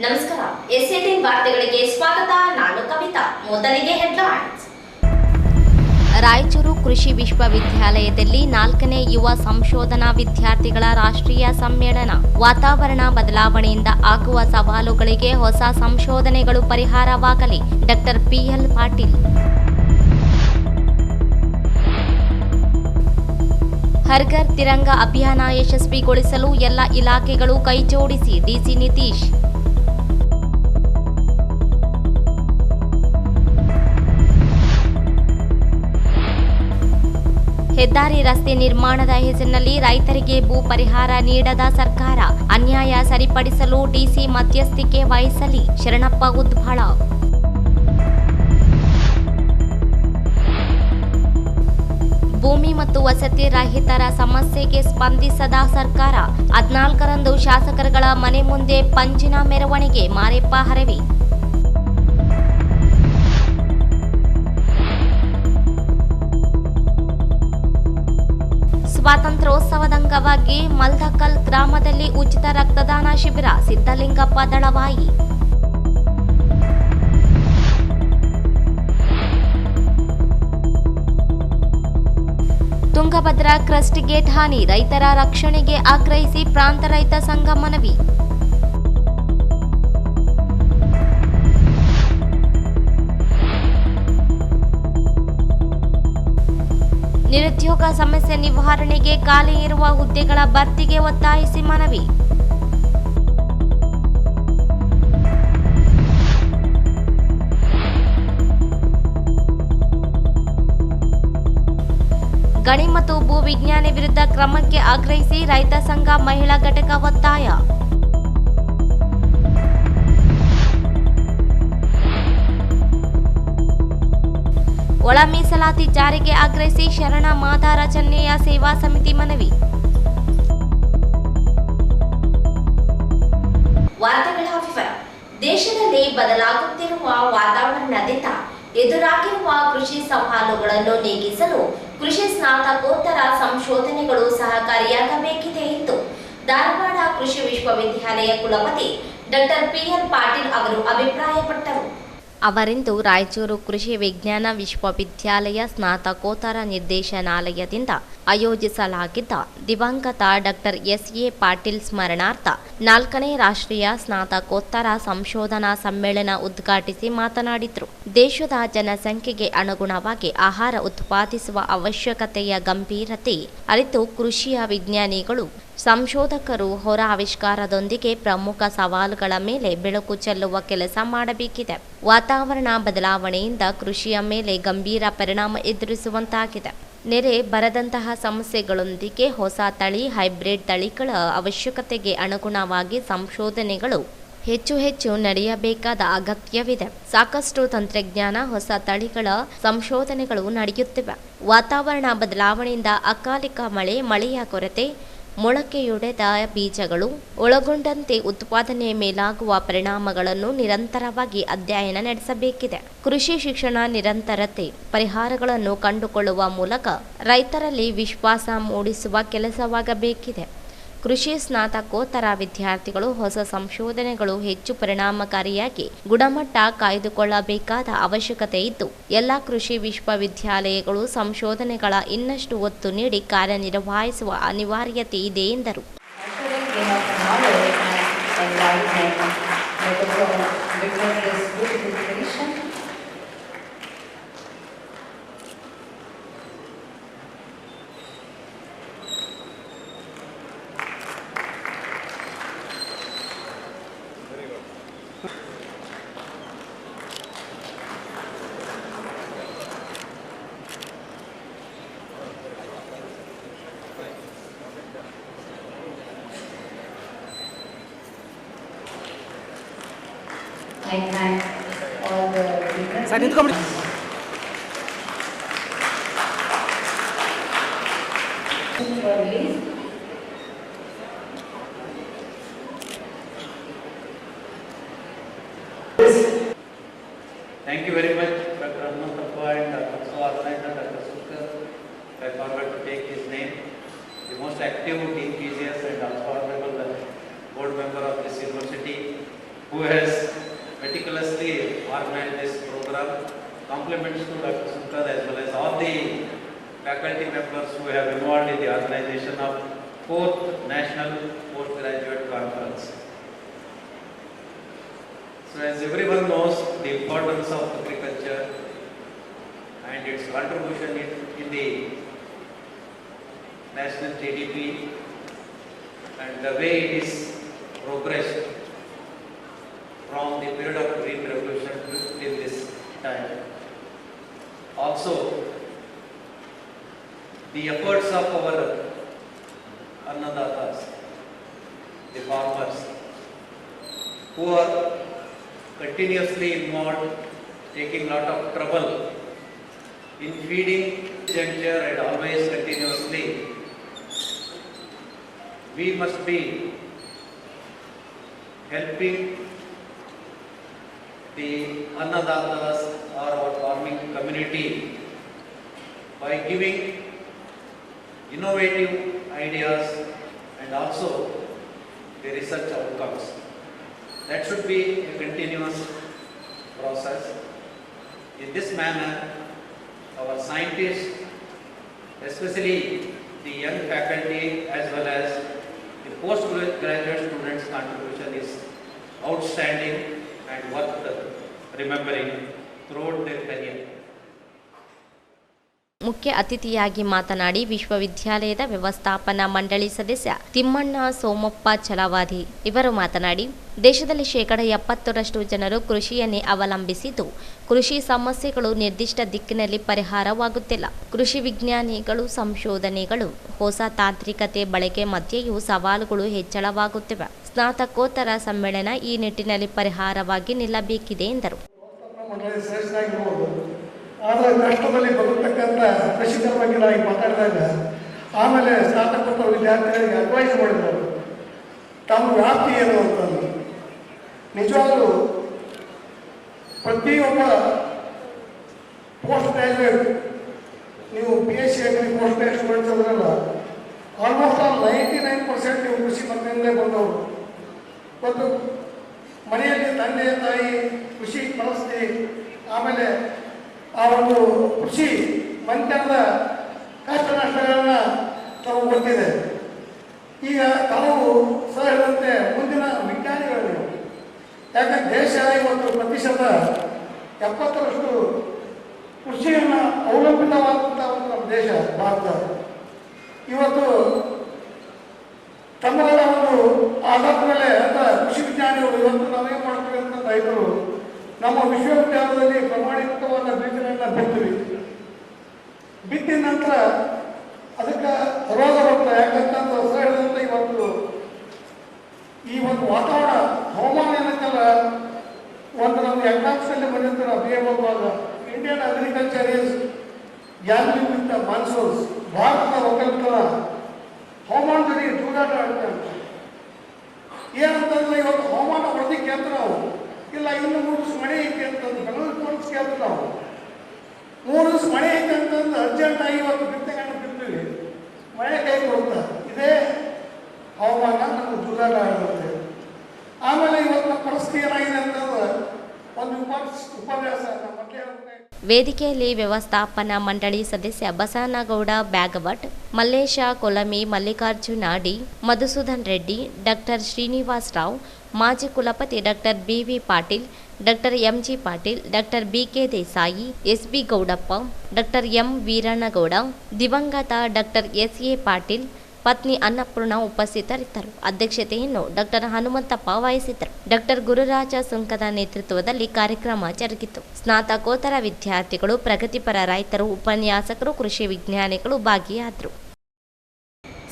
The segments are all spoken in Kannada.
ನಮಸ್ಕಾರ. ಎಸ್18 ವಾರ್ತೆಗಳಿಗೆ ಸ್ವಾಗತ. ನಾನು ಕವಿತಾ. ಮೊದಲಿಗೆ ಹೆಡ್ಲೈನ್ಸ್. ರಾಯಚೂರು ಕೃಷಿ ವಿಶ್ವವಿದ್ಯಾಲಯದಲ್ಲಿ 4ನೇ ಯುವ ಸಂಶೋಧನಾ ವಿದ್ಯಾರ್ಥಿಗಳ ರಾಷ್ಟ್ರೀಯ ಸಮ್ಮೇಳನ. ವಾತಾವರಣ ಬದಲಾವಣೆಯಿಂದ ಆಗುವ ಸವಾಲುಗಳಿಗೆ ಹೊಸ ಸಂಶೋಧನೆಗಳು ಪರಿಹಾರವಾಗಲಿ. Doctor PL Patil. ಹರ್ ಘರ್ ತಿರಂಗ ಅಭಿಯಾನ ಯಶಸ್ವಿಗೊಳಿಸಲು ಎಲ್ಲ ಇಲಾಖೆಗಳು ಕೈಜೋಡಿಸಿ. ಡಿಸಿ ನಿತೀಶ್. ಹೆದ್ದಾರಿ ರಸ್ತೆ ನಿರ್ಮಾಣದ ಹೆಸರಿನಲ್ಲಿ ರೈತರಿಗೆ ಭೂ ಪರಿಹಾರ ನೀಡದ ಸರ್ಕಾರ. ಅನ್ಯಾಯ ಸರಿಪಡಿಸಲು ಡಿಸಿ ಮಧ್ಯಸ್ಥಿಕೆ ವಹಿಸಲಿ. ಶರಣಪ್ಪ ಉದ್ಭಾಳ. ಭೂಮಿ ಮತ್ತು ವಸತಿ ರಹಿತರ ಸಮಸ್ಯೆಗೆ ಸ್ಪಂದಿಸದ ಸರ್ಕಾರ. 14ರಂದು ಶಾಸಕರುಗಳ ಮನೆ ಮುಂದೆ ಪಂಜಿನ ಮೆರವಣಿಗೆ. ಮಾರೆಪ್ಪ ಹರವಿ. ಸ್ವಾತಂತ್ರ್ಯೋತ್ಸವದ ಅಂಗವಾಗಿ ಮಲ್ದಕಲ್ ಗ್ರಾಮದಲ್ಲಿ ಉಚಿತ ರಕ್ತದಾನ ಶಿಬಿರ. ಸಿದ್ದಲಿಂಗಪ್ಪ ದಳವಾಯಿ. ತುಂಗಭದ್ರಾ ಕ್ರಸ್ಟ್ ಗೇಟ್ ಹಾನಿ. ರೈತರ ರಕ್ಷಣೆಗೆ ಆಗ್ರಹಿಸಿ ಪ್ರಾಂತ ರೈತ ಸಂಘ ಮನವಿ. ನಿರುದ್ಯೋಗ ಸಮಸ್ಯೆ ನಿವಾರಣೆಗೆ ಖಾಲಿ ಇರುವ ಹುದ್ದೆಗಳ ಭರ್ತಿಗೆ ಒತ್ತಾಯಿಸಿ ಮನವಿ. ಗಣಿ ಮತ್ತು ಭೂ ವಿಜ್ಞಾನಿ ವಿರುದ್ಧ ಕ್ರಮಕ್ಕೆ ಆಗ್ರಹಿಸಿ ರೈತ ಸಂಘ ಮಹಿಳಾ ಘಟಕ ಒತ್ತಾಯ. ಒಳ ಮೀಸಲಾತಿ ಜಾರಿಗೆ ಆಗ್ರಹಿಸಿ ಶರಣ ಮಾದಾರ ಚೆನ್ನಯ್ಯ ಸೇವಾ ಸಮಿತಿ ಮನವಿ. ವಾರ್ತೆಗಳ ವಿವರ. ದೇಶದಲ್ಲಿ ಬದಲಾಗುತ್ತಿರುವ ವಾತಾವರಣದಿಂದ ಎದುರಾಗಿರುವ ಕೃಷಿ ಸವಾಲುಗಳನ್ನು ನೀಗಿಸಲು ಕೃಷಿ ಸ್ನಾತಕೋತ್ತರ ಸಂಶೋಧನೆಗಳು ಸಹಕಾರಿಯಾಗಬೇಕಿದೆ ಎಂದು ಧಾರವಾಡ ಕೃಷಿ ವಿಶ್ವವಿದ್ಯಾಲಯ ಕುಲಪತಿ ಡಾಕ್ಟರ್ ಪಿಎಲ್ ಪಾಟೀಲ್ ಅವರು ಅಭಿಪ್ರಾಯಪಟ್ಟರು. ಅವರಿಂದು ರಾಯಚೂರು ಕೃಷಿ ವಿಜ್ಞಾನ ವಿಶ್ವವಿದ್ಯಾಲಯ ಸ್ನಾತಕೋತ್ತರ ನಿರ್ದೇಶನಾಲಯದಿಂದ ಆಯೋಜಿಸಲಾಗಿದ್ದ ದಿವಂಗತ ಡಾಕ್ಟರ್ ಎಸ್.ಎ. ಪಾಟೀಲ್ ಸ್ಮರಣಾರ್ಥ 4ನೇ ರಾಷ್ಟ್ರೀಯ ಸ್ನಾತಕೋತ್ತರ ಸಂಶೋಧನಾ ಸಮ್ಮೇಳನ ಉದ್ಘಾಟಿಸಿ ಮಾತನಾಡಿದರು. ದೇಶದ ಜನಸಂಖ್ಯೆಗೆ ಅನುಗುಣವಾಗಿ ಆಹಾರ ಉತ್ಪಾದಿಸುವ ಅವಶ್ಯಕತೆಯ ಗಂಭೀರತೆ ಅರಿತು ಕೃಷಿಯ ವಿಜ್ಞಾನಿಗಳು ಸಂಶೋಧಕರು ಹೊರ ಆವಿಷ್ಕಾರದೊಂದಿಗೆ ಪ್ರಮುಖ ಸವಾಲುಗಳ ಮೇಲೆ ಬೆಳಕು ಚೆಲ್ಲುವ ಕೆಲಸ ಮಾಡಬೇಕಿದೆ. ವಾತಾವರಣ ಬದಲಾವಣೆಯಿಂದ ಕೃಷಿಯ ಮೇಲೆ ಗಂಭೀರ ಪರಿಣಾಮ ಎದುರಿಸುವಂತಾಗಿದೆ. ನೆರೆ ಬರದಂತಹ ಸಮಸ್ಯೆಗಳೊಂದಿಗೆ ಹೊಸ ತಳಿ, ಹೈಬ್ರಿಡ್ ತಳಿಗಳ ಅವಶ್ಯಕತೆಗೆ ಅನುಗುಣವಾಗಿ ಸಂಶೋಧನೆಗಳು ಹೆಚ್ಚು ನಡೆಯಬೇಕಾದ ಅಗತ್ಯವಿದೆ. ಸಾಕಷ್ಟು ತಂತ್ರಜ್ಞಾನ, ಹೊಸ ತಳಿಗಳ ಸಂಶೋಧನೆಗಳು ನಡೆಯುತ್ತಿವೆ. ವಾತಾವರಣ ಬದಲಾವಣೆಯಿಂದ ಅಕಾಲಿಕ ಮಳೆಯ ಕೊರತೆ, ಮೊಳಕೆಯೊಡೆದ ಬೀಜಗಳು ಒಳಗೊಂಡಂತೆ ಉತ್ಪಾದನೆ ಮೇಲಾಗುವ ಪರಿಣಾಮಗಳನ್ನು ನಿರಂತರವಾಗಿ ಅಧ್ಯಯನ ನಡೆಸಬೇಕಿದೆ. ಕೃಷಿ ಶಿಕ್ಷಣ ನಿರಂತರತೆ ಪರಿಹಾರಗಳನ್ನು ಕಂಡುಕೊಳ್ಳುವ ಮೂಲಕ ರೈತರಲ್ಲಿ ವಿಶ್ವಾಸ ಮೂಡಿಸುವ ಕೆಲಸವಾಗಬೇಕಿದೆ. ಕೃಷಿ ಸ್ನಾತಕೋತ್ತರ ವಿದ್ಯಾರ್ಥಿಗಳು ಹೊಸ ಸಂಶೋಧನೆಗಳು ಹೆಚ್ಚು ಪರಿಣಾಮಕಾರಿಯಾಗಿ ಗುಣಮಟ್ಟ ಕಾಯ್ದುಕೊಳ್ಳಬೇಕಾದ ಅವಶ್ಯಕತೆ ಇದ್ದು, ಎಲ್ಲ ಕೃಷಿ ವಿಶ್ವವಿದ್ಯಾಲಯಗಳು ಸಂಶೋಧನೆಗಳ ಇನ್ನಷ್ಟು ಒತ್ತು ನೀಡಿ ಕಾರ್ಯನಿರ್ವಹಿಸುವ ಅನಿವಾರ್ಯತೆ ಇದೆ ಎಂದರು. Thank you very much, Dr. Anantappa and Dr. Suvarna and Dr. Sukar. I forgot to take his name. The most active, enthusiast and also honorable board member of this university, who has meticulously organized this program. Compliments to Dr. Sukar as well as all the faculty members who have involved in the organization of 4th National Postgraduate Conference. So as everyone knows, the importance of agriculture and its contribution in the national GDP and the way it is progressed from the period of Green Revolution till this time. Also, the efforts of our Annadatas, the farmers, who are continuously involved, taking lot of trouble in feeding juncture and always continuously. We must be helping the Annadatas or our farming community by giving innovative ideas and also the research outcomes. That should be a continuous process. In this manner, our scientists, especially the young faculty as well as the postgraduate students' contribution is outstanding and worth remembering throughout their career. ಮುಖ್ಯ ಅತಿಥಿಯಾಗಿ ಮಾತನಾಡಿ ವಿಶ್ವವಿದ್ಯಾಲಯದ ವ್ಯವಸ್ಥಾಪನಾ ಮಂಡಳಿ ಸದಸ್ಯ ತಿಮ್ಮಣ್ಣ ಸೋಮಪ್ಪ ಛಲವಾದಿ ಇವರು ಮಾತನಾಡಿ, ದೇಶದಲ್ಲಿ 70% ಜನರು ಕೃಷಿಯನ್ನೇ ಅವಲಂಬಿಸಿದ್ದು, ಕೃಷಿ ಸಮಸ್ಯೆಗಳು ನಿರ್ದಿಷ್ಟ ದಿಕ್ಕಿನಲ್ಲಿ ಪರಿಹಾರವಾಗುತ್ತಿಲ್ಲ. ಕೃಷಿ ವಿಜ್ಞಾನಿಗಳು, ಸಂಶೋಧನೆಗಳು, ಹೊಸ ತಾಂತ್ರಿಕತೆ ಬಳಕೆ ಮಧ್ಯೆಯೂ ಸವಾಲುಗಳು ಹೆಚ್ಚಳವಾಗುತ್ತಿವೆ. ಸ್ನಾತಕೋತ್ತರ ಸಮ್ಮೇಳನ ಈ ನಿಟ್ಟಿನಲ್ಲಿ ಪರಿಹಾರವಾಗಿ ನಿಲ್ಲಬೇಕಿದೆ ಎಂದರು. ಆದರೆ ಕಷ್ಟದಲ್ಲಿ ಬದುಕತಕ್ಕಂಥ ಕೃಷಿಕರ ಬಗ್ಗೆ ನಾವು ಮಾತಾಡಿದಾಗ ಆಮೇಲೆ ಸ್ನಾತಕೋತ್ತರ ವಿದ್ಯಾರ್ಥಿಗಳಿಗೆ ಅಡ್ವೈಸ್ ಮಾಡಿದ್ರು, ತಮ್ಮ ವ್ಯಾಪ್ತಿ ಏನು ಅಂತಂದು. ನಿಜವಾಗ್ಲೂ ಪ್ರತಿಯೊಬ್ಬ ಪೋಸ್ಟ್ ಗ್ರ್ಯಾಜುಯೇಟ್, ನೀವು PhD ಆಗಲಿ ಪೋಸ್ಟ್ ಗ್ರ್ಯಾಜುಯೇಟ್ ಮಾಡಿಸೋದ್ರಲ್ಲ, ಆಲ್ಮೋಸ್ಟ್ ಆಲ್ 99% ನೀವು ಕೃಷಿ ಮನೆಯಲ್ಲೇ ಬಂದವರು. ಒಂದು ಮನೆಯಲ್ಲಿ ತಂದೆ ತಾಯಿ ಕೃಷಿ ಪರಿಸ್ಥಿತಿ, ಆಮೇಲೆ ಆ ಒಂದು ಕೃಷಿ ಮಂತ್ರದ ಕಷ್ಟ ನಷ್ಟಗಳನ್ನ ತಾವು ಗೊತ್ತಿದೆ. ಈಗ ತಾವು ಹೇಳಿದಂತೆ ಮುಂದಿನ ವಿಜ್ಞಾನಿಗಳು ನೀವು, ಯಾಕಂದ್ರೆ ದೇಶ ಇವತ್ತು 70% ಕೃಷಿಯನ್ನು ಅವಲಂಬಿತವಾದಂಥ ಒಂದು ನಮ್ಮ ದೇಶ ಭಾರತ. ಇವತ್ತು ತಮ್ಮಗಳ ಒಂದು ಆಧಾರದ ಮೇಲೆ ಅಂತ ಕೃಷಿ ವಿಜ್ಞಾನಿಗಳು ಇವತ್ತು ನಾವೇನು ಮಾಡ್ತೀವಿ ಅಂತ ರೈತರು ನಮ್ಮ ವಿಶ್ವವಿದ್ಯಾಲಯದಲ್ಲಿ ಪ್ರಮಾಣಿತವಾದ ಬೀಜಗಳನ್ನ ಬಿಡ್ತೀವಿ. ಬಿತ್ತಿದ ನಂತರ ಅದಕ್ಕೆ ರೋಗ ಬರ್ತದೆ. ಯಾಕಂತಂದ್ರೆ ಹೇಳಿದಂತೆ ಇವತ್ತು ಈ ಒಂದು ವಾತಾವರಣ ಹವಾಮಾನ ಏನಂತಲ್ಲ, ಒಂದು ನಮ್ಮ ಎಕ್ಸಾಮ್ಸ್ನಲ್ಲಿ ಬಂದಿರ್ತಾರೆ BA ಓದುವಾಗ, Indian agriculture is gambling with the monsoons. ಭಾರತದ ಒಕ್ಕಲ್ತನ ಹವಾಮಾನದಲ್ಲಿ ದೂರಾಟ ಆಡ್ತಾರೆ. ಏನಂತಂದ್ರೆ ಇವತ್ತು ಹವಾಮಾನ ಹೊಡೆದಿಕ್ಕೆ ಅಂತ ನಾವು ಇಲ್ಲ, ಇನ್ನು 3 ದಿವಸ ಮಳೆ ಐತೆ ಅಂತಂದು ಬೆಂಗಳೂರು ತೋರಿಸ್ ಕೇಳ್ತೀವಿ ನಾವು. 3 ದಿವಸ ಮಳೆ ಐತೆ ಅಂತಂದು ಅರ್ಜೆಂಟಾಗಿ ಇವತ್ತು ಬಿತ್ತನೆಗಳನ್ನು ಬಿಡ್ತೀವಿ, ಮಳೆ ಕೈ ಕೊಡ್ತಾ. ಇದೇ ಹವಾಮಾನ ನಮಗೆ ದೂರಾಟ ಆಗುತ್ತೆ. ಆಮೇಲೆ ಇವತ್ತು ನಮ್ಮ ಪರಿಸ್ಥಿತಿ ಏನಾಗಿದೆ ಅಂತಂದ್ರೆ ಒಂದು ಉಪನ್ಯಾಸ ನಮ್ಮ ಮಕ್ಕಳ ವೇದಿಕೆಯಲ್ಲಿ ವ್ಯವಸ್ಥಾಪನಾ ಮಂಡಳಿ ಸದಸ್ಯ ಬಸನಗೌಡ ಬ್ಯಾಗವಟ್, ಮಲ್ಲೇಶ ಕೊಲಮಿ, ಮಲ್ಲಿಕಾರ್ಜುನ ಡಿ, ಮಧುಸೂದನ್ ರೆಡ್ಡಿ, ಡಾಕ್ಟರ್ ಶ್ರೀನಿವಾಸ್ ರಾವ್, ಮಾಜಿ ಕುಲಪತಿ doctor BV Patil, doctor MG Patil, doctor BK Desai, SB Gowdappa, doctor M Veerannagowda, ದಿವಂಗತ ಡಾಕ್ಟರ್ SA ಪಾಟೀಲ್, ಪತ್ನಿ ಅನ್ನಪೂರ್ಣ ಉಪಸ್ಥಿತರಿದ್ದರು. ಅಧ್ಯಕ್ಷತೆಯನ್ನು ಡಾಕ್ಟರ್ ಹನುಮಂತಪ್ಪ ವಹಿಸಿದ್ದರು. ಡಾಕ್ಟರ್ ಗುರುರಾಜ ಸುಂಕದ ನೇತೃತ್ವದಲ್ಲಿ ಕಾರ್ಯಕ್ರಮ ಜರುಗಿತು. ಸ್ನಾತಕೋತ್ತರ ವಿದ್ಯಾರ್ಥಿಗಳು, ಪ್ರಗತಿಪರ ರೈತರು, ಉಪನ್ಯಾಸಕರು, ಕೃಷಿ ವಿಜ್ಞಾನಿಗಳು ಭಾಗಿಯಾದರು.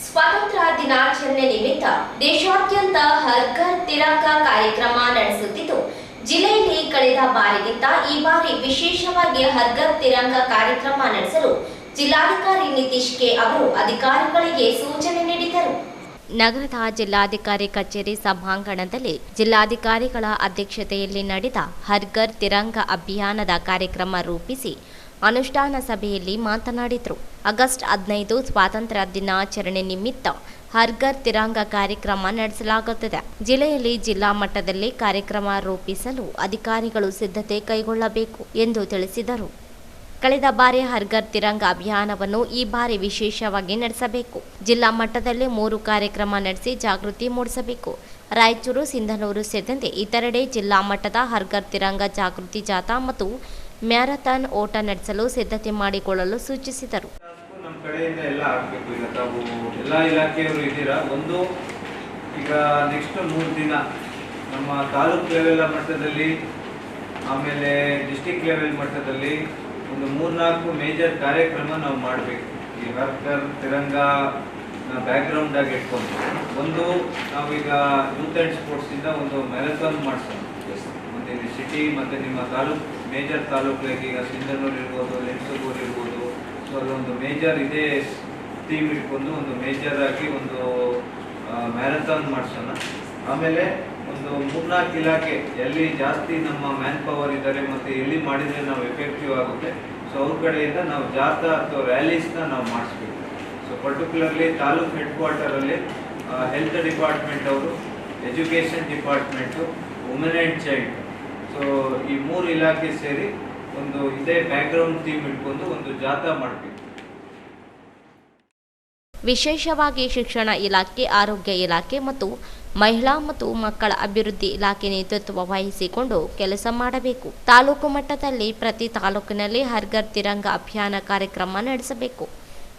ಸ್ವಾತಂತ್ರ್ಯ ದಿನಾಚರಣೆ ನಿಮಿತ್ತ ದೇಶಾದ್ಯಂತ ಹರ್ ಘರ್ ತಿರಂಗಾ ಕಾರ್ಯಕ್ರಮ ನಡೆಸುತ್ತಿದ್ದು, ಜಿಲ್ಲೆಯಲ್ಲಿ ಕಳೆದ ಬಾರಿಗಿಂತ ಈ ಬಾರಿ ವಿಶೇಷವಾಗಿ ಹರ್ ಘರ್ ತಿರಂಗಾ ಕಾರ್ಯಕ್ರಮ ನಡೆಸಲು ಜಿಲ್ಲಾಧಿಕಾರಿ ನಿತೀಶ್ ಕೆ ಅವರು ಅಧಿಕಾರಿಗಳಿಗೆ ಸೂಚನೆ ನೀಡಿದರು. ನಗರದ ಜಿಲ್ಲಾಧಿಕಾರಿ ಕಚೇರಿ ಸಭಾಂಗಣದಲ್ಲಿ ಜಿಲ್ಲಾಧಿಕಾರಿಗಳ ಅಧ್ಯಕ್ಷತೆಯಲ್ಲಿ ನಡೆದ ಹರ್ ಘರ್ ತಿರಂಗಾ ಅಭಿಯಾನದ ಕಾರ್ಯಕ್ರಮ ರೂಪಿಸಿ ಅನುಷ್ಠಾನ ಸಭೆಯಲ್ಲಿ ಮಾತನಾಡಿದರು. ಆಗಸ್ಟ್ 15 ಸ್ವಾತಂತ್ರ್ಯ ದಿನಾಚರಣೆ ನಿಮಿತ್ತ ಹರ್ ಘರ್ ತಿರಂಗ ಕಾರ್ಯಕ್ರಮ ನಡೆಸಲಾಗುತ್ತದೆ. ಜಿಲ್ಲೆಯಲ್ಲಿ ಜಿಲ್ಲಾ ಮಟ್ಟದಲ್ಲಿ ಕಾರ್ಯಕ್ರಮ ರೂಪಿಸಲು ಅಧಿಕಾರಿಗಳು ಸಿದ್ಧತೆ ಕೈಗೊಳ್ಳಬೇಕು ಎಂದು ತಿಳಿಸಿದರು. ಕಳೆದ ಬಾರಿ ಹರ್ ಘರ್ ತಿರಂಗ ಅಭಿಯಾನವನ್ನು ಈ ಬಾರಿ ವಿಶೇಷವಾಗಿ ನಡೆಸಬೇಕು. ಜಿಲ್ಲಾ ಮಟ್ಟದಲ್ಲಿ 3 ಕಾರ್ಯಕ್ರಮ ನಡೆಸಿ ಜಾಗೃತಿ ಮೂಡಿಸಬೇಕು. ರಾಯಚೂರು, ಸಿಂಧನೂರು ಸೇರಿದಂತೆ ಇತರೆಡೆ ಜಿಲ್ಲಾ ಮಟ್ಟದ ಹರ್ ಘರ್ ತಿರಂಗ ಜಾಗೃತಿ ಜಾಥಾ ಮತ್ತು ಮ್ಯಾರಥಾನ್ ಓಟ ನಡೆಸಲು ಸಿದ್ಧತೆ ಮಾಡಿಕೊಳ್ಳಲು ಸೂಚಿಸಿದರು. ನಮ್ಮ ಕಡೆಯಿಂದ ಎಲ್ಲ ಆಗಬೇಕು. ಈಗ ತಾವು ಎಲ್ಲ ಇಲಾಖೆಯವರು ಇದ್ದೀರಾ. ಒಂದು ಈಗ ನೆಕ್ಸ್ಟ್ 3 ದಿನ ನಮ್ಮ ತಾಲೂಕು ಲೆವೆಲ್ ಮಟ್ಟದಲ್ಲಿ, ಆಮೇಲೆ ಡಿಸ್ಟಿಕ್ ಲೆವೆಲ್ ಮಟ್ಟದಲ್ಲಿ ಒಂದು 3-4 ಮೇಜರ್ ಕಾರ್ಯಕ್ರಮ ನಾವು ಮಾಡಬೇಕು. ಈ ಹರ್ ಘರ್ ತಿರಂಗ ಬ್ಯಾಕ್ಗ್ರೌಂಡ್ ಆಗಿ ಇಟ್ಕೊಂಡು ಒಂದು ನಾವೀಗ ಯೂತ್ ಆ್ಯಂಡ್ ಸ್ಪೋರ್ಟ್ಸಿಂದ ಒಂದು ಮ್ಯಾರಥಾನ್ ಮಾಡಿಸೋಣ. ಮತ್ತು ಇಲ್ಲಿ ಸಿಟಿ ಮತ್ತು ನಿಮ್ಮ ತಾಲೂಕು ಮೇಜರ್ ತಾಲೂಕಿಗೆ ಈಗ ಸಿಂಧನೂರು ಇರ್ಬೋದು, ಲಿಂಗಸೂರು ಇರ್ಬೋದು, ಸೊ ಅದೊಂದು ಮೇಜರ್ ಇದೇ ಥೀಮ್ ಇಟ್ಕೊಂಡು ಒಂದು ಮೇಜರ್ ಆಗಿ ಒಂದು ಮ್ಯಾರಥಾನ್ ಮಾಡಿಸೋಣ. ಆಮೇಲೆ ಒಂದು 3-4 ಇಲಾಖೆ ಎಲ್ಲಿ ಜಾಸ್ತಿ ನಮ್ಮ ಮ್ಯಾನ್ ಪವರ್ ಇದ್ದಾರೆ ಮತ್ತು ಎಲ್ಲಿ ಮಾಡಿದರೆ ನಾವು ಎಫೆಕ್ಟಿವ್ ಆಗುತ್ತೆ, ಸೊ ಅವ್ರ ಕಡೆಯಿಂದ ನಾವು ಜಾಥಾ ಅಥವಾ ರ್ಯಾಲೀಸ್ನ ನಾವು ಮಾಡಿಸ್ಬೇಕು. ಸೊ ಪರ್ಟಿಕ್ಯುಲರ್ಲಿ ತಾಲೂಕು ಹೆಡ್ ಕ್ವಾರ್ಟರಲ್ಲಿ ಹೆಲ್ತ್ ಡಿಪಾರ್ಟ್ಮೆಂಟ್ ಅವರು, education department, women and child, so ಈ 3 ಇಲಾಖೆ ಸೇರಿ ಒಂದು ಇದೇ ಬ್ಯಾಕ್ಗ್ರೌಂಡ್ ಥೀಮ್ ಇಟ್ಕೊಂಡು ಒಂದು ಜಾಥಾ ಮಾಡಬೇಕು. ವಿಶೇಷವಾಗಿ ಶಿಕ್ಷಣ ಇಲಾಖೆ, ಆರೋಗ್ಯ ಇಲಾಖೆ ಮತ್ತು ಮಹಿಳಾ ಮತ್ತು ಮಕ್ಕಳ ಅಭಿವೃದ್ಧಿ ಇಲಾಖೆ ನೇತೃತ್ವ ವಹಿಸಿಕೊಂಡು ಕೆಲಸ ಮಾಡಬೇಕು. ತಾಲೂಕು ಮಟ್ಟದಲ್ಲಿ ಪ್ರತಿ ತಾಲೂಕಿನಲ್ಲಿ ಹರ್ ಘರ್ ತಿರಂಗ ಅಭಿಯಾನ ಕಾರ್ಯಕ್ರಮ ನಡೆಸಬೇಕು.